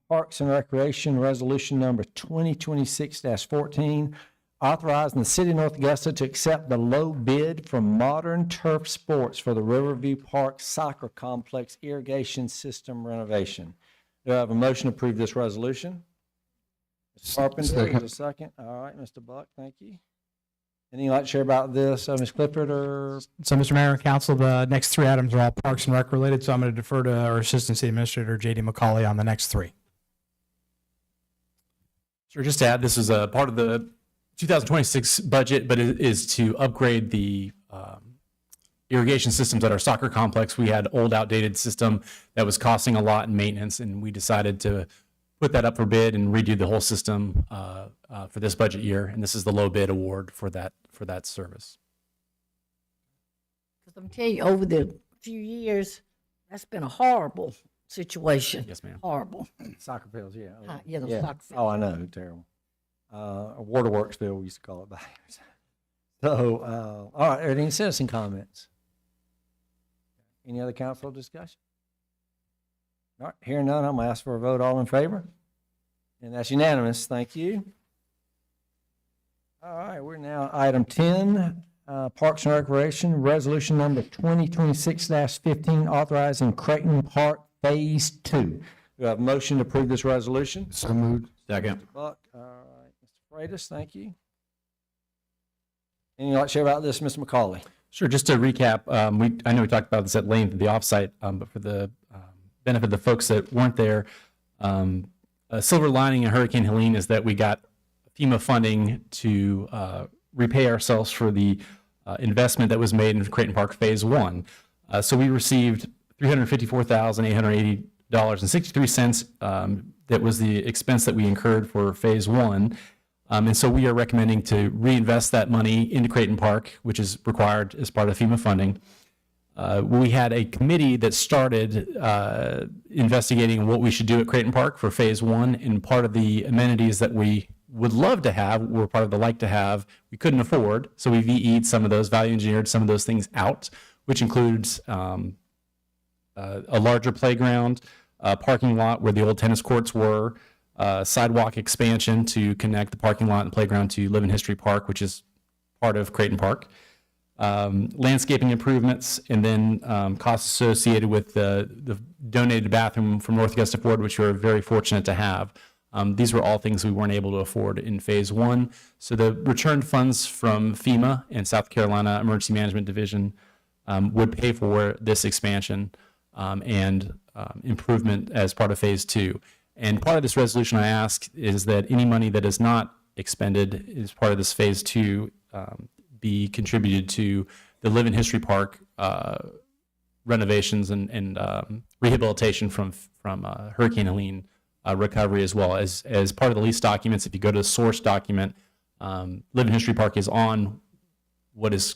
A: Parks and Recreation Resolution number 2026-14, authorizing the city of North Augusta to accept the low bid from Modern Turf Sports for the Riverview Park Soccer Complex irrigation system renovation. Do I have a motion to approve this resolution? Mr. Carpenter, is there a second? All right, Mr. Buck, thank you. Anything you'd like to share about this, Ms. Clifford, or?
M: So, Mr. Mayor and Council, the next 3 items are all Parks and Rec related, so I'm going to defer to our Assistant City Administrator, J.D. McCauley, on the next 3.
N: Sure, just to add, this is a part of the 2026 budget, but it is to upgrade the irrigation systems at our soccer complex. We had old outdated system that was costing a lot in maintenance, and we decided to put that up for bid and redo the whole system for this budget year. And this is the low bid award for that service.
D: Because I'm telling you, over the few years, that's been a horrible situation.
N: Yes, ma'am.
D: Horrible.
A: Soccer fields, yeah.
D: Yeah, those soccer fields.
A: Oh, I know, terrible. Waterworks field, we used to call it back. So, all right, are there any citizen comments? Any other council discussion? All right, hearing none, I'm gonna ask for a vote. All in favor? And that's unanimous. Thank you. All right, we're now at item 10, Parks and Recreation, resolution number 2026-15, authorizing Creighton Park Phase 2. Do I have a motion to approve this resolution?
H: So moved. Second.
A: Mr. Buck, all right, Mr. Freitas, thank you. Anything you'd like to share about this, Mr. McCauley?
N: Sure. Just to recap, I know we talked about this at length at the offsite, but for the benefit of the folks that weren't there, a silver lining in Hurricane Helene is that we got FEMA funding to repay ourselves for the investment that was made in Creighton Park Phase 1. So we received $354,880.63. That was the expense that we incurred for Phase 1. And so we are recommending to reinvest that money into Creighton Park, which is required as part of FEMA funding. We had a committee that started investigating what we should do at Creighton Park for Phase 1, and part of the amenities that we would love to have, were part of the like to have, we couldn't afford. So we VE'd some of those, value engineered some of those things out, which includes a larger playground, a parking lot where the old tennis courts were, sidewalk expansion to connect the parking lot and playground to Living History Park, which is part of Creighton Park, landscaping improvements, and then costs associated with the donated bathroom from North Augusta Ford, which we're very fortunate to have. These were all things we weren't able to afford in Phase 1. So the returned funds from FEMA and South Carolina Emergency Management Division would pay for this expansion and improvement as part of Phase 2. And part of this resolution I ask is that any money that is not expended as part of this Phase 2 be contributed to the Living History Park renovations and rehabilitation from Hurricane Helene recovery, as well as part of the lease documents. If you go to the source document, Living History Park is on what is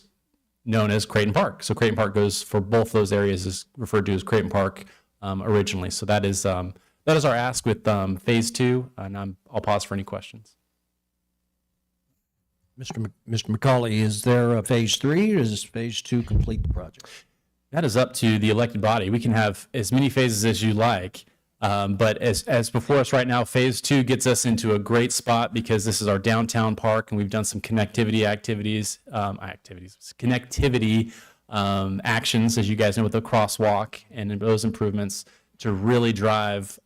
N: known as Creighton Park. So Creighton Park goes for both those areas is referred to as Creighton Park originally. So that is our ask with Phase 2, and I'll pause for any questions.
H: Mr. McCauley, is there a Phase 3, or is Phase 2 complete the project?
N: That is up to the elected body. We can have as many phases as you like. But as before us right now, phase 2 gets us into a great spot because this is our downtown park and we've done some connectivity connectivity actions, as you guys know, with the crosswalk and those improvements to really drive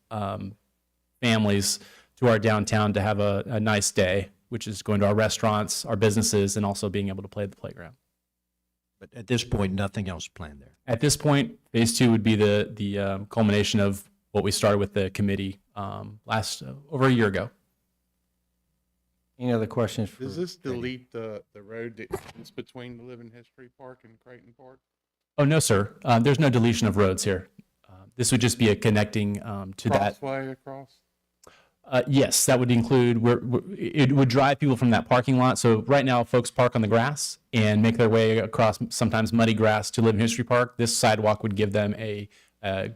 N: families to our downtown to have a nice day, which is going to our restaurants, our businesses, and also being able to play at the playground.
H: But at this point, nothing else planned there.
N: At this point, phase 2 would be the culmination of what we started with the committee over a year ago.
A: Any other questions?
J: Does this delete the road that's between the Living History Park and Creighton Park?
N: Oh, no, sir. There's no deletion of roads here. This would just be a connecting to that.
J: Crossway across?
N: Yes, that would include, it would drive people from that parking lot. So right now, folks park on the grass and make their way across sometimes muddy grass to Living History Park. This sidewalk would give them a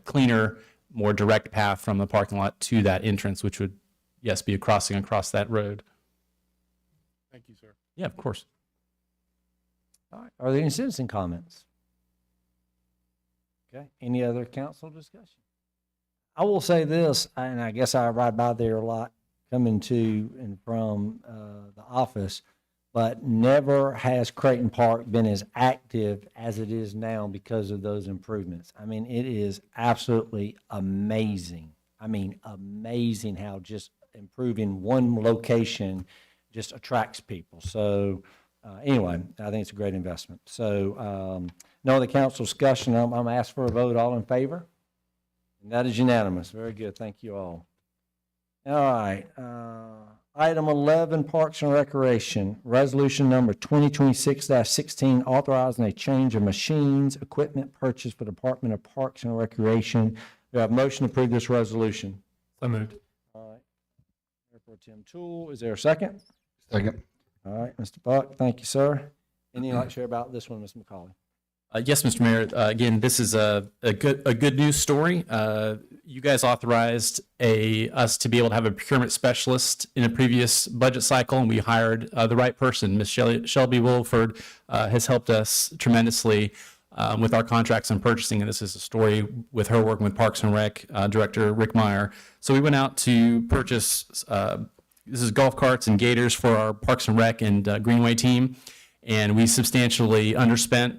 N: cleaner, more direct path from the parking lot to that entrance, which would, yes, be a crossing across that road.
J: Thank you, sir.
N: Yeah, of course.
A: All right. Are there any citizen comments? Okay. Any other council discussion? I will say this, and I guess I ride by there a lot coming to and from the office, but never has Creighton Park been as active as it is now because of those improvements. I mean, it is absolutely amazing. I mean, amazing how just improving one location just attracts people. So anyway, I think it's a great investment. So no other council discussion. I'm asked for a vote. All in favor? And that is unanimous. Very good. Thank you all. All right. Item 11, Parks and Recreation. Resolution number 2026-16, authorizing a change of machines, equipment purchase for Department of Parks and Recreation. Do I have a motion to approve this resolution?
N: So moved.
A: All right. Mayor Pro Tem Toole, is there a second?
H: Second.
A: All right, Mr. Buck, thank you, sir. Anything you'd like to share about this one, Ms. McCauley?
N: Yes, Mr. Mayor. Again, this is a good news story. You guys authorized us to be able to have a procurement specialist in a previous budget cycle, and we hired the right person. Ms. Shelby Wilford has helped us tremendously with our contracts and purchasing, and this is a story with her working with Parks and Rec Director Rick Meyer. So we went out to purchase this is golf carts and gators for our Parks and Rec and Greenway team, and we substantially underspent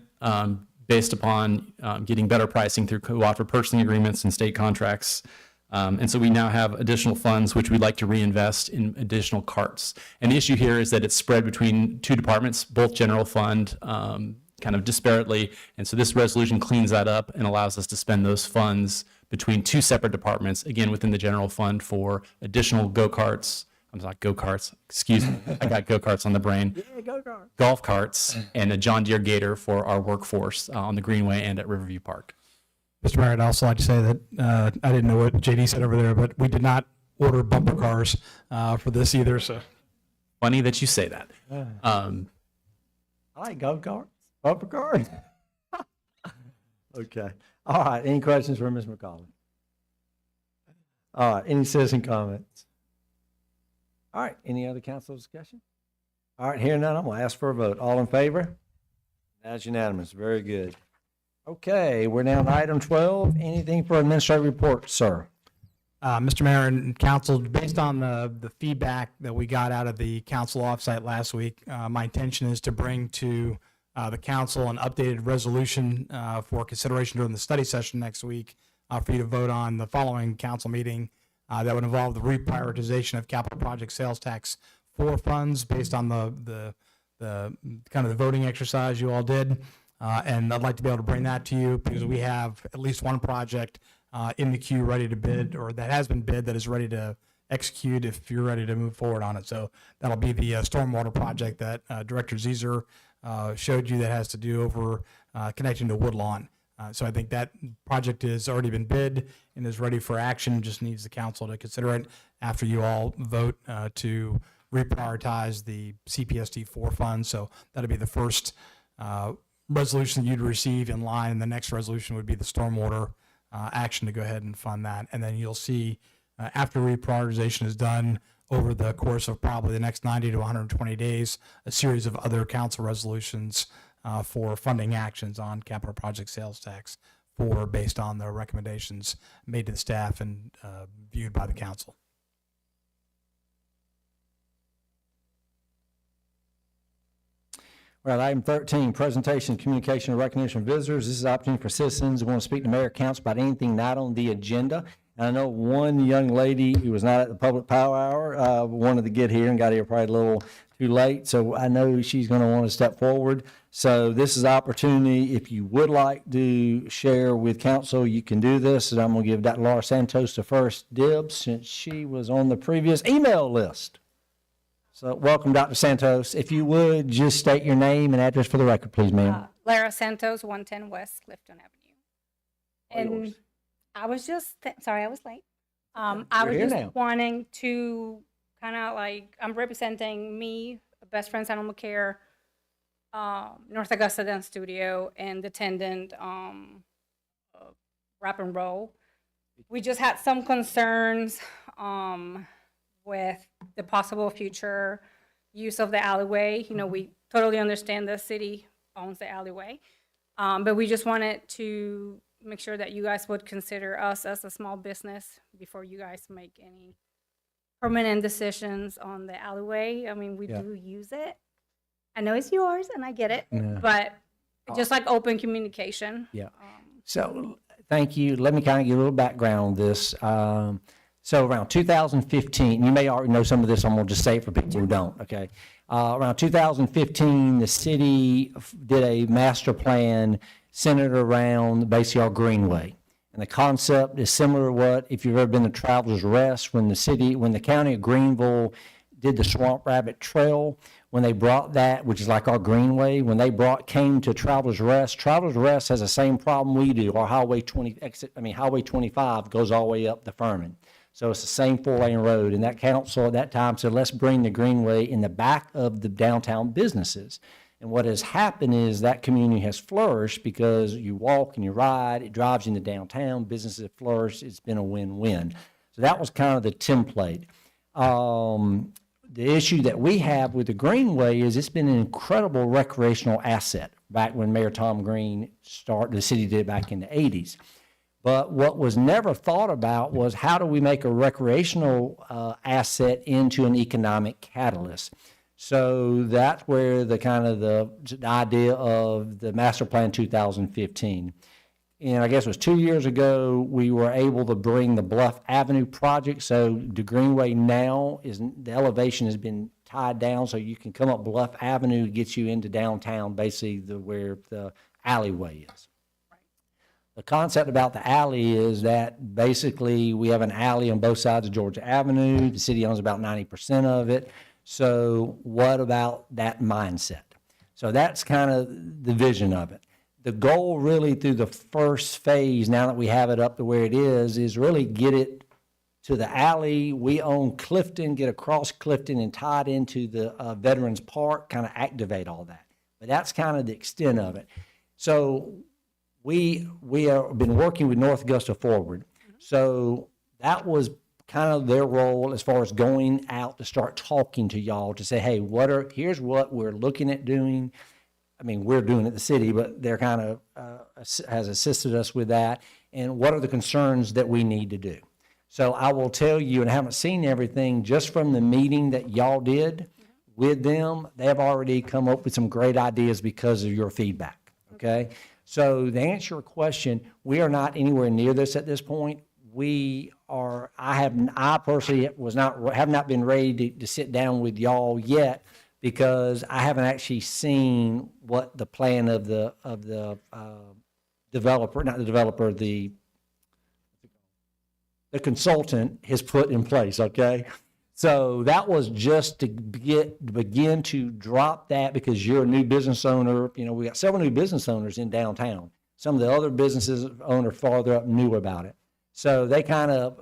N: based upon getting better pricing through cooperative purchasing agreements and state contracts. And so we now have additional funds which we'd like to reinvest in additional carts. And the issue here is that it's spread between two departments, both general fund, kind of disparately. And so this resolution cleans that up and allows us to spend those funds between two separate departments, again, within the general fund for additional go-karts. I'm not go-karts, excuse me. I got go-karts on the brain.
A: Yeah, go-kart.
N: Golf carts and a John Deere Gator for our workforce on the Greenway and at Riverview Park.
M: Mr. Mayor, I'd also like to say that I didn't know what JD said over there, but we did not order bumper cars for this either. So
N: funny that you say that.
A: I like go-karts, bumper cars. Okay. All right. Any questions for Ms. McCauley? All right. Any citizen comments? All right. Any other council discussion? All right. Hearing none, I'm going to ask for a vote. All in favor? That's unanimous. Very good. Okay. We're now on item 12. Anything for administrative report, sir?
M: Mr. Mayor and council, based on the feedback that we got out of the council offsite last week, my intention is to bring to the council an updated resolution for consideration during the study session next week for you to vote on the following council meeting. That would involve the reprioritization of capital project sales tax for funds based on the kind of the voting exercise you all did. And I'd like to be able to bring that to you because we have at least one project in the queue ready to bid, or that has been bid, that is ready to execute if you're ready to move forward on it. So that'll be the stormwater project that Director Zezer showed you that has to do over connecting to Woodlawn. So I think that project has already been bid and is ready for action, just needs the council to consider it after you all vote to reprioritize the CPSD 4 funds. So that'll be the first resolution you'd receive in line, and the next resolution would be the stormwater action to go ahead and fund that. And then you'll see after reprioritization is done over the course of probably the next 90 to 120 days, a series of other council resolutions for funding actions on capital project sales tax based on the recommendations made to the staff and viewed by the council.
A: Well, item 13, presentation, communication, and recognition of visitors. This is an opportunity for citizens who want to speak to mayor or council about anything not on the agenda. And I know one young lady who was not at the public power hour wanted to get here and got here probably a little too late. So I know she's going to want to step forward. So this is an opportunity. If you would like to share with council, you can do this. And I'm going to give Dr. Laura Santos the first dibs since she was on the previous email list. So welcome, Dr. Santos. If you would, just state your name and address for the record, please, ma'am.
P: Lara Santos, 110 West Clifton Avenue. And
A: yours.
P: I was just, sorry I was late. I
A: You're
P: was
A: here
P: just
A: now.
P: wanting to kind of like, I'm representing me, Best Friends Animal Care, North Augusta Dance Studio, and the attendant Rap and Roll. We just had some concerns with the possible future use of the alleyway. You know, we totally understand the city owns the alleyway, but we just wanted to make sure that you guys would consider us as a small business before you guys make any permanent decisions on the alleyway. I mean, we do use it. I know it's yours and I get it,
A: Yeah.
P: but just like open communication.
A: Yeah. So thank you. Let me kind of give a little background on this. So around 2015, you may already know some of this. I'm going to just say it for people who don't, okay? Around 2015, the city did a master plan centered around basically our greenway. And the concept is similar to what, if you've ever been to Travelers Rest, when the county of Greenville did the Swamp Rabbit Trail, when they brought that, which is like our greenway, when they came to Travelers Rest has the same problem we do. Our Highway 25 goes all the way up to Furman. So it's the same 4-lane road. And that council at that time said, let's bring the greenway in the back of the downtown businesses. And what has happened is that community has flourished because you walk and you ride, it drives you into downtown, businesses have flourished, it's been a win-win. So that was kind of the template. The issue that we have with the greenway is it's been an incredible recreational asset back when Mayor Tom Green the city did it back in the 80s. But what was never thought about was how do we make a recreational asset into an economic catalyst? So that's where the idea of the Master Plan 2015. And I guess it was 2 years ago, we were able to bring the Bluff Avenue project. So the Greenway now the elevation has been tied down, so you can come up Bluff Avenue, gets you into downtown, basically where the alleyway is. The concept about the alley is that basically we have an alley on both sides of Georgia Avenue. The city owns about 90% of it. So what about that mindset? So that's kind of the vision of it. The goal really through the first phase, now that we have it up to where it is really get it to the alley. We own Clifton, get across Clifton and tie it into the Veterans Park, kind of activate all that. But that's kind of the extent of it. So we have been working with North Augusta Forward. So that was kind of their role as far as going out to start talking to y'all to say, hey, here's what we're looking at doing. I mean, we're doing it, the city, but they're kind of has assisted us with that. And what are the concerns that we need to do? So I will tell you, and I haven't seen everything, just from the meeting that y'all did with them, they have already come up with some great ideas because of your feedback, okay? So to answer your question, we are not anywhere near this at this point. I personally have not been ready to sit down with y'all yet, because I haven't actually seen what the plan of the developer, not the developer, the consultant has put in place, okay? So that was just to begin to drop that, because you're a new business owner. You know, we got several new business owners in downtown. Some of the other businesses owner farther up knew about it. So they kind of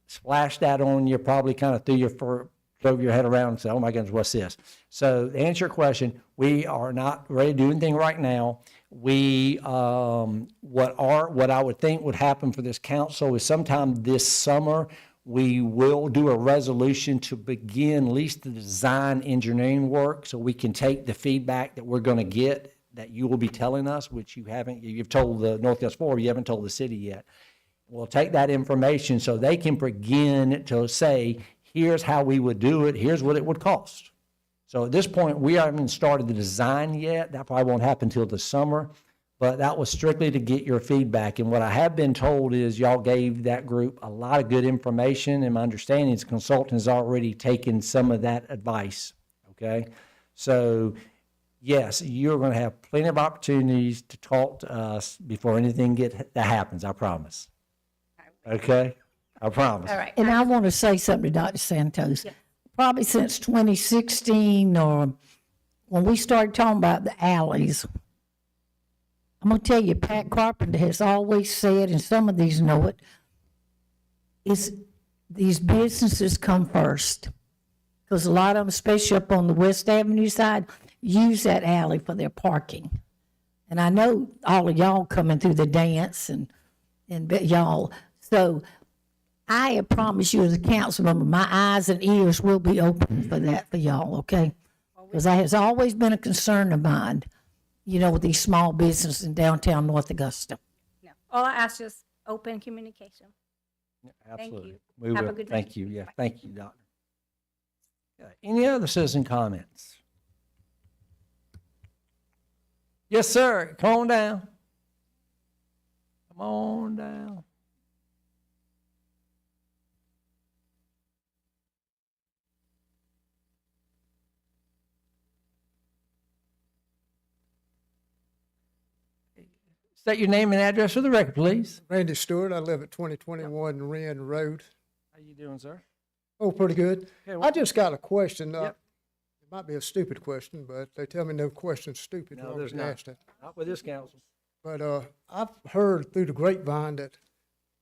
A: splashed that on you, probably kind of drove your head around and said, oh my goodness, what's this? So to answer your question, we are not ready to do anything right now. What I would think would happen for this council is sometime this summer, we will do a resolution to begin at least the design engineering work, so we can take the feedback that we're going to get that you will be telling us, which you haven't, you've told the North Augusta Board, you haven't told the city yet. We'll take that information so they can begin to say, here's how we would do it, here's what it would cost. So at this point, we haven't even started the design yet. That probably won't happen until the summer, but that was strictly to get your feedback. And what I have been told is y'all gave that group a lot of good information, and my understanding is the consultant has already taken some of that advice, okay? So yes, you're going to have plenty of opportunities to talk to us before anything that happens, I promise. Okay? I promise.
D: All right. And I want to say something to Dr. Santos. Probably since 2016 or when we started talking about the alleys, I'm going to tell you, Pat Carpenter has always said, and some of these know it, is these businesses come first. Because a lot of them, especially up on the West Avenue side, use that alley for their parking. And I know all of y'all coming through the dance and y'all. So I promise you as a council member, my eyes and ears will be open for that for y'all, okay? Because that has always been a concern of mine, you know, with these small businesses in downtown North Augusta.
P: No, all I ask is open communication.
A: Absolutely.
P: you.
A: We
P: Have a
A: will.
P: good
A: Thank
P: night.
A: you. Yeah, thank you, Doctor. Any other citizen comments? Yes, sir. Come on down. Come on down. State your name and address for the record, please.
Q: Randy Stewart. I live at 2021 Wren Road.
A: How you doing, sir?
Q: Oh, pretty good.
A: Okay,
Q: I just got a question.
A: Yep.
Q: It might be a stupid question, but they tell me no question's stupid.
A: No,
Q: when
A: there's
Q: I'm
A: not.
Q: asked it.
A: Not with this council.
Q: But I've heard through the grapevine that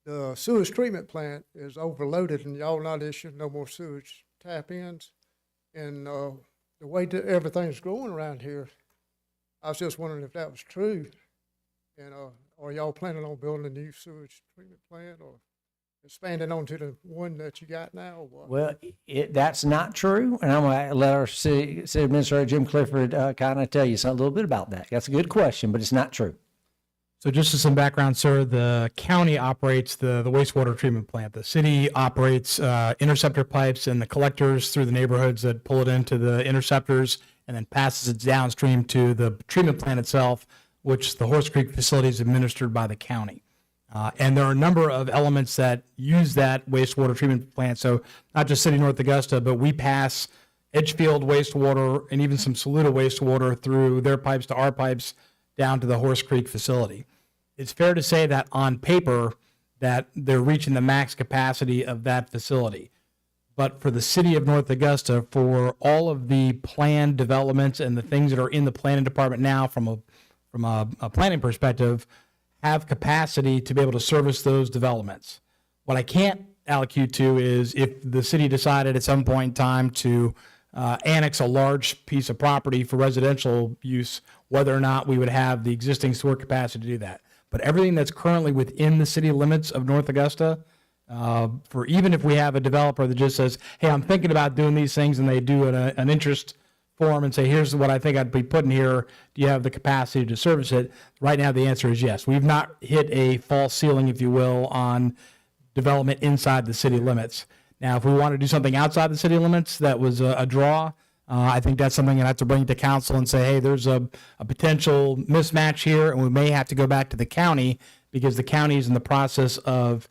Q: the sewage treatment plant is overloaded and y'all not issuing no more sewage tap-ins. And the way that everything's going around here, I was just wondering if that was true. And are y'all planning on building a new sewage treatment plant or expanding onto the one that you got now or what?
A: Well, that's not true, and I'm going to let our city administrator, Jim Clifford, kind of tell you a little bit about that. That's a good question, but it's not true.
M: So just as some background, sir, the county operates the wastewater treatment plant. The city operates interceptor pipes and the collectors through the neighborhoods that pull it into the interceptors and then passes it downstream to the treatment plant itself, which the Horse Creek facility is administered by the county. And there are a number of elements that use that wastewater treatment plant. So not just City North Augusta, but we pass Edgefield wastewater and even some Saluda wastewater through their pipes to our pipes down to the Horse Creek facility. It's fair to say that on paper that they're reaching the max capacity of that facility. But for the City of North Augusta, for all of the planned developments and the things that are in the planning department now from a planning perspective, have capacity to be able to service those developments. What I can't allocate to is if the city decided at some point in time to annex a large piece of property for residential use, whether or not we would have the existing sewer capacity to do that. But everything that's currently within the city limits of North Augusta, for even if we have a developer that just says, hey, I'm thinking about doing these things, and they do an interest form and say, here's what I think I'd be putting here. Do you have the capacity to service it? Right now, the answer is yes. We've not hit a false ceiling, if you will, on development inside the city limits. Now, if we want to do something outside the city limits that was a draw, I think that's something I have to bring to council and say, hey, there's a potential mismatch here, and we may have to go back to the county because the county is in the process of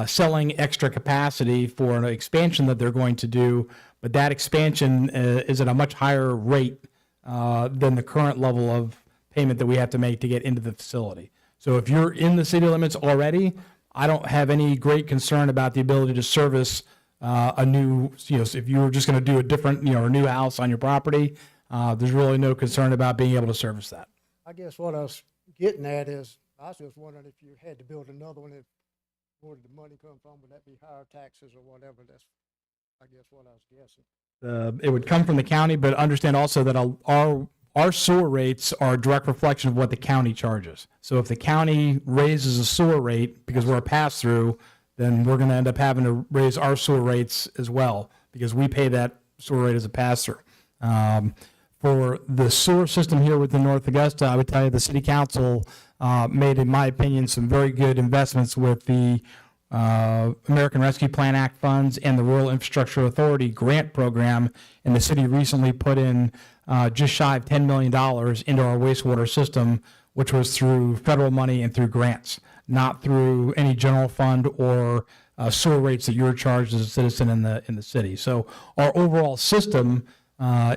M: selling extra capacity for an expansion that they're going to do. But that expansion is at a much higher rate than the current level of payment that we have to make to get into the facility. So if you're in the city limits already, I don't have any great concern about the ability to service a new, if you were just going to do a different, a new house on your property, there's really no concern about being able to service that.
Q: I guess what I was getting at is, I was just wondering if you had to build another one, where did the money come from? Would that be higher taxes or whatever? That's, I guess, what I was guessing.
M: It would come from the county, but understand also that our sewer rates are a direct reflection of what the county charges. So if the county raises a sewer rate because we're a pass-through, then we're going to end up having to raise our sewer rates as well because we pay that sewer rate as a pass-through. For the sewer system here within North Augusta, I would tell you the city council made, in my opinion, some very good investments with the American Rescue Plan Act funds and the Rural Infrastructure Authority grant program. And the city recently put in just shy of $10 million into our wastewater system, which was through federal money and through grants, not through any general fund or sewer rates that you're charged as a citizen in the city. So our overall system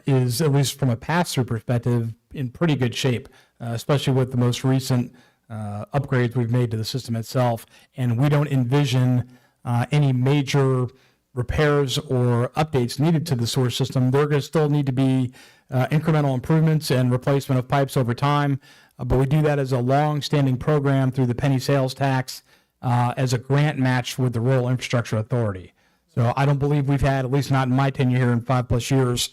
M: is, at least from a pass-through perspective, in pretty good shape, especially with the most recent upgrades we've made to the system itself. And we don't envision any major repairs or updates needed to the sewer system. There are going to still need to be incremental improvements and replacement of pipes over time, but we do that as a long-standing program through the penny sales tax as a grant match with the Rural Infrastructure Authority. So I don't believe we've had, at least not in my tenure here in 5+ years,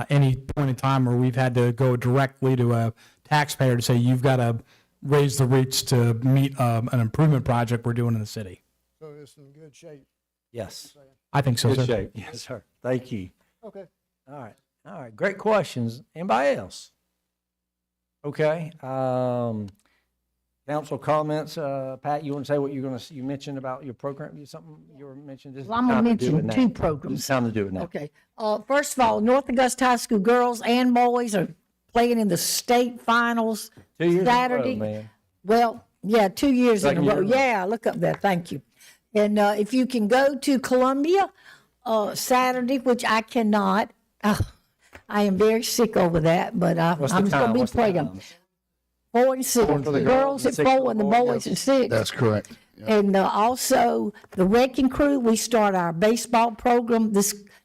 M: any point in time where we've had to go directly to a taxpayer to say, you've got to raise the rates to meet an improvement project we're doing in the city.
Q: So it's in good shape.
A: Yes.
M: I think so,
A: Good
M: sir.
A: shape. Yes, sir. Thank you.
Q: Okay.
A: All right. All right. Great questions. Anybody else? Okay. Council comments. Pat, you want to say what you're going to, you mentioned about your program, something you were mentioning? This is
D: Well, I'm going
A: time
D: to
A: do it
D: mention
A: now.
D: two programs.
A: It's time to do it now.
D: Okay. First of all, North Augusta High School girls and boys are playing in the state finals
A: 2 years
D: Saturday.
A: in a row, man.
D: Well, yeah, 2 years in a
A: Second
D: row.
A: year in a row.
D: Yeah, look up there. Thank you. And if you can go to Columbia Saturday, which I cannot, I am very sick over that, but
A: What's the
D: I'm just
A: time?
D: going to be
A: What's the
D: praying.
A: time?
D: 4 and 6.
A: For
D: The
A: the
D: girls
A: girls
D: at
A: and 6 for
D: 4 and the
A: the
D: boys
A: boys.
D: at 6.
J: That's correct. Yep.
D: And also the wrecking crew, we start our baseball program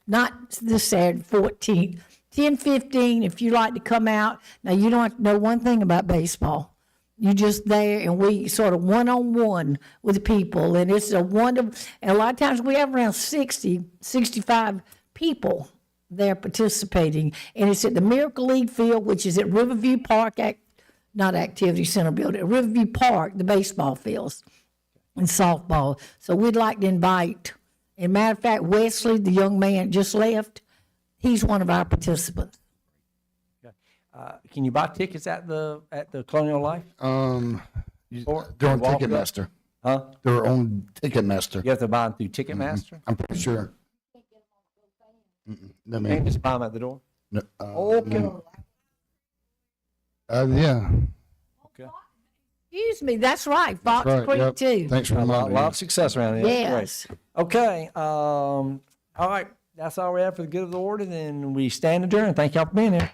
D: not this Saturday, 14th, 10:15. If you like to come out, now you don't have to know one thing about baseball. You just there, and we sort of one-on-one with the people, and it's a wonderful. And a lot of times we have around 60, 65 people there participating, and it's at the Miracle League Field, which is at Riverview Park, not Activity Center building, at Riverview Park, the baseball fields and softball. So we'd like to invite, and matter of fact, Wesley, the young man just left, he's one of our participants.
A: Can you buy tickets at the Colonial Life?
J: They're on
A: Walk up?
J: Ticketmaster.
A: Huh?
J: They're on Ticketmaster.
A: You have to buy them through Ticketmaster?
J: I'm pretty sure. No,
A: You can't
J: man.
A: just buy them at the door?
J: No,
A: Okay.
J: no. Yeah.
D: Excuse me, that's right, Fox
J: Right,
D: Creek
J: yep.
D: too.
J: Thanks for
A: A lot
J: reminding me.
A: of success around here. That's great.
D: Yes.
A: Okay, all right, that's all we have for the good of the order, then we stand adjourned. Thank y'all for being here.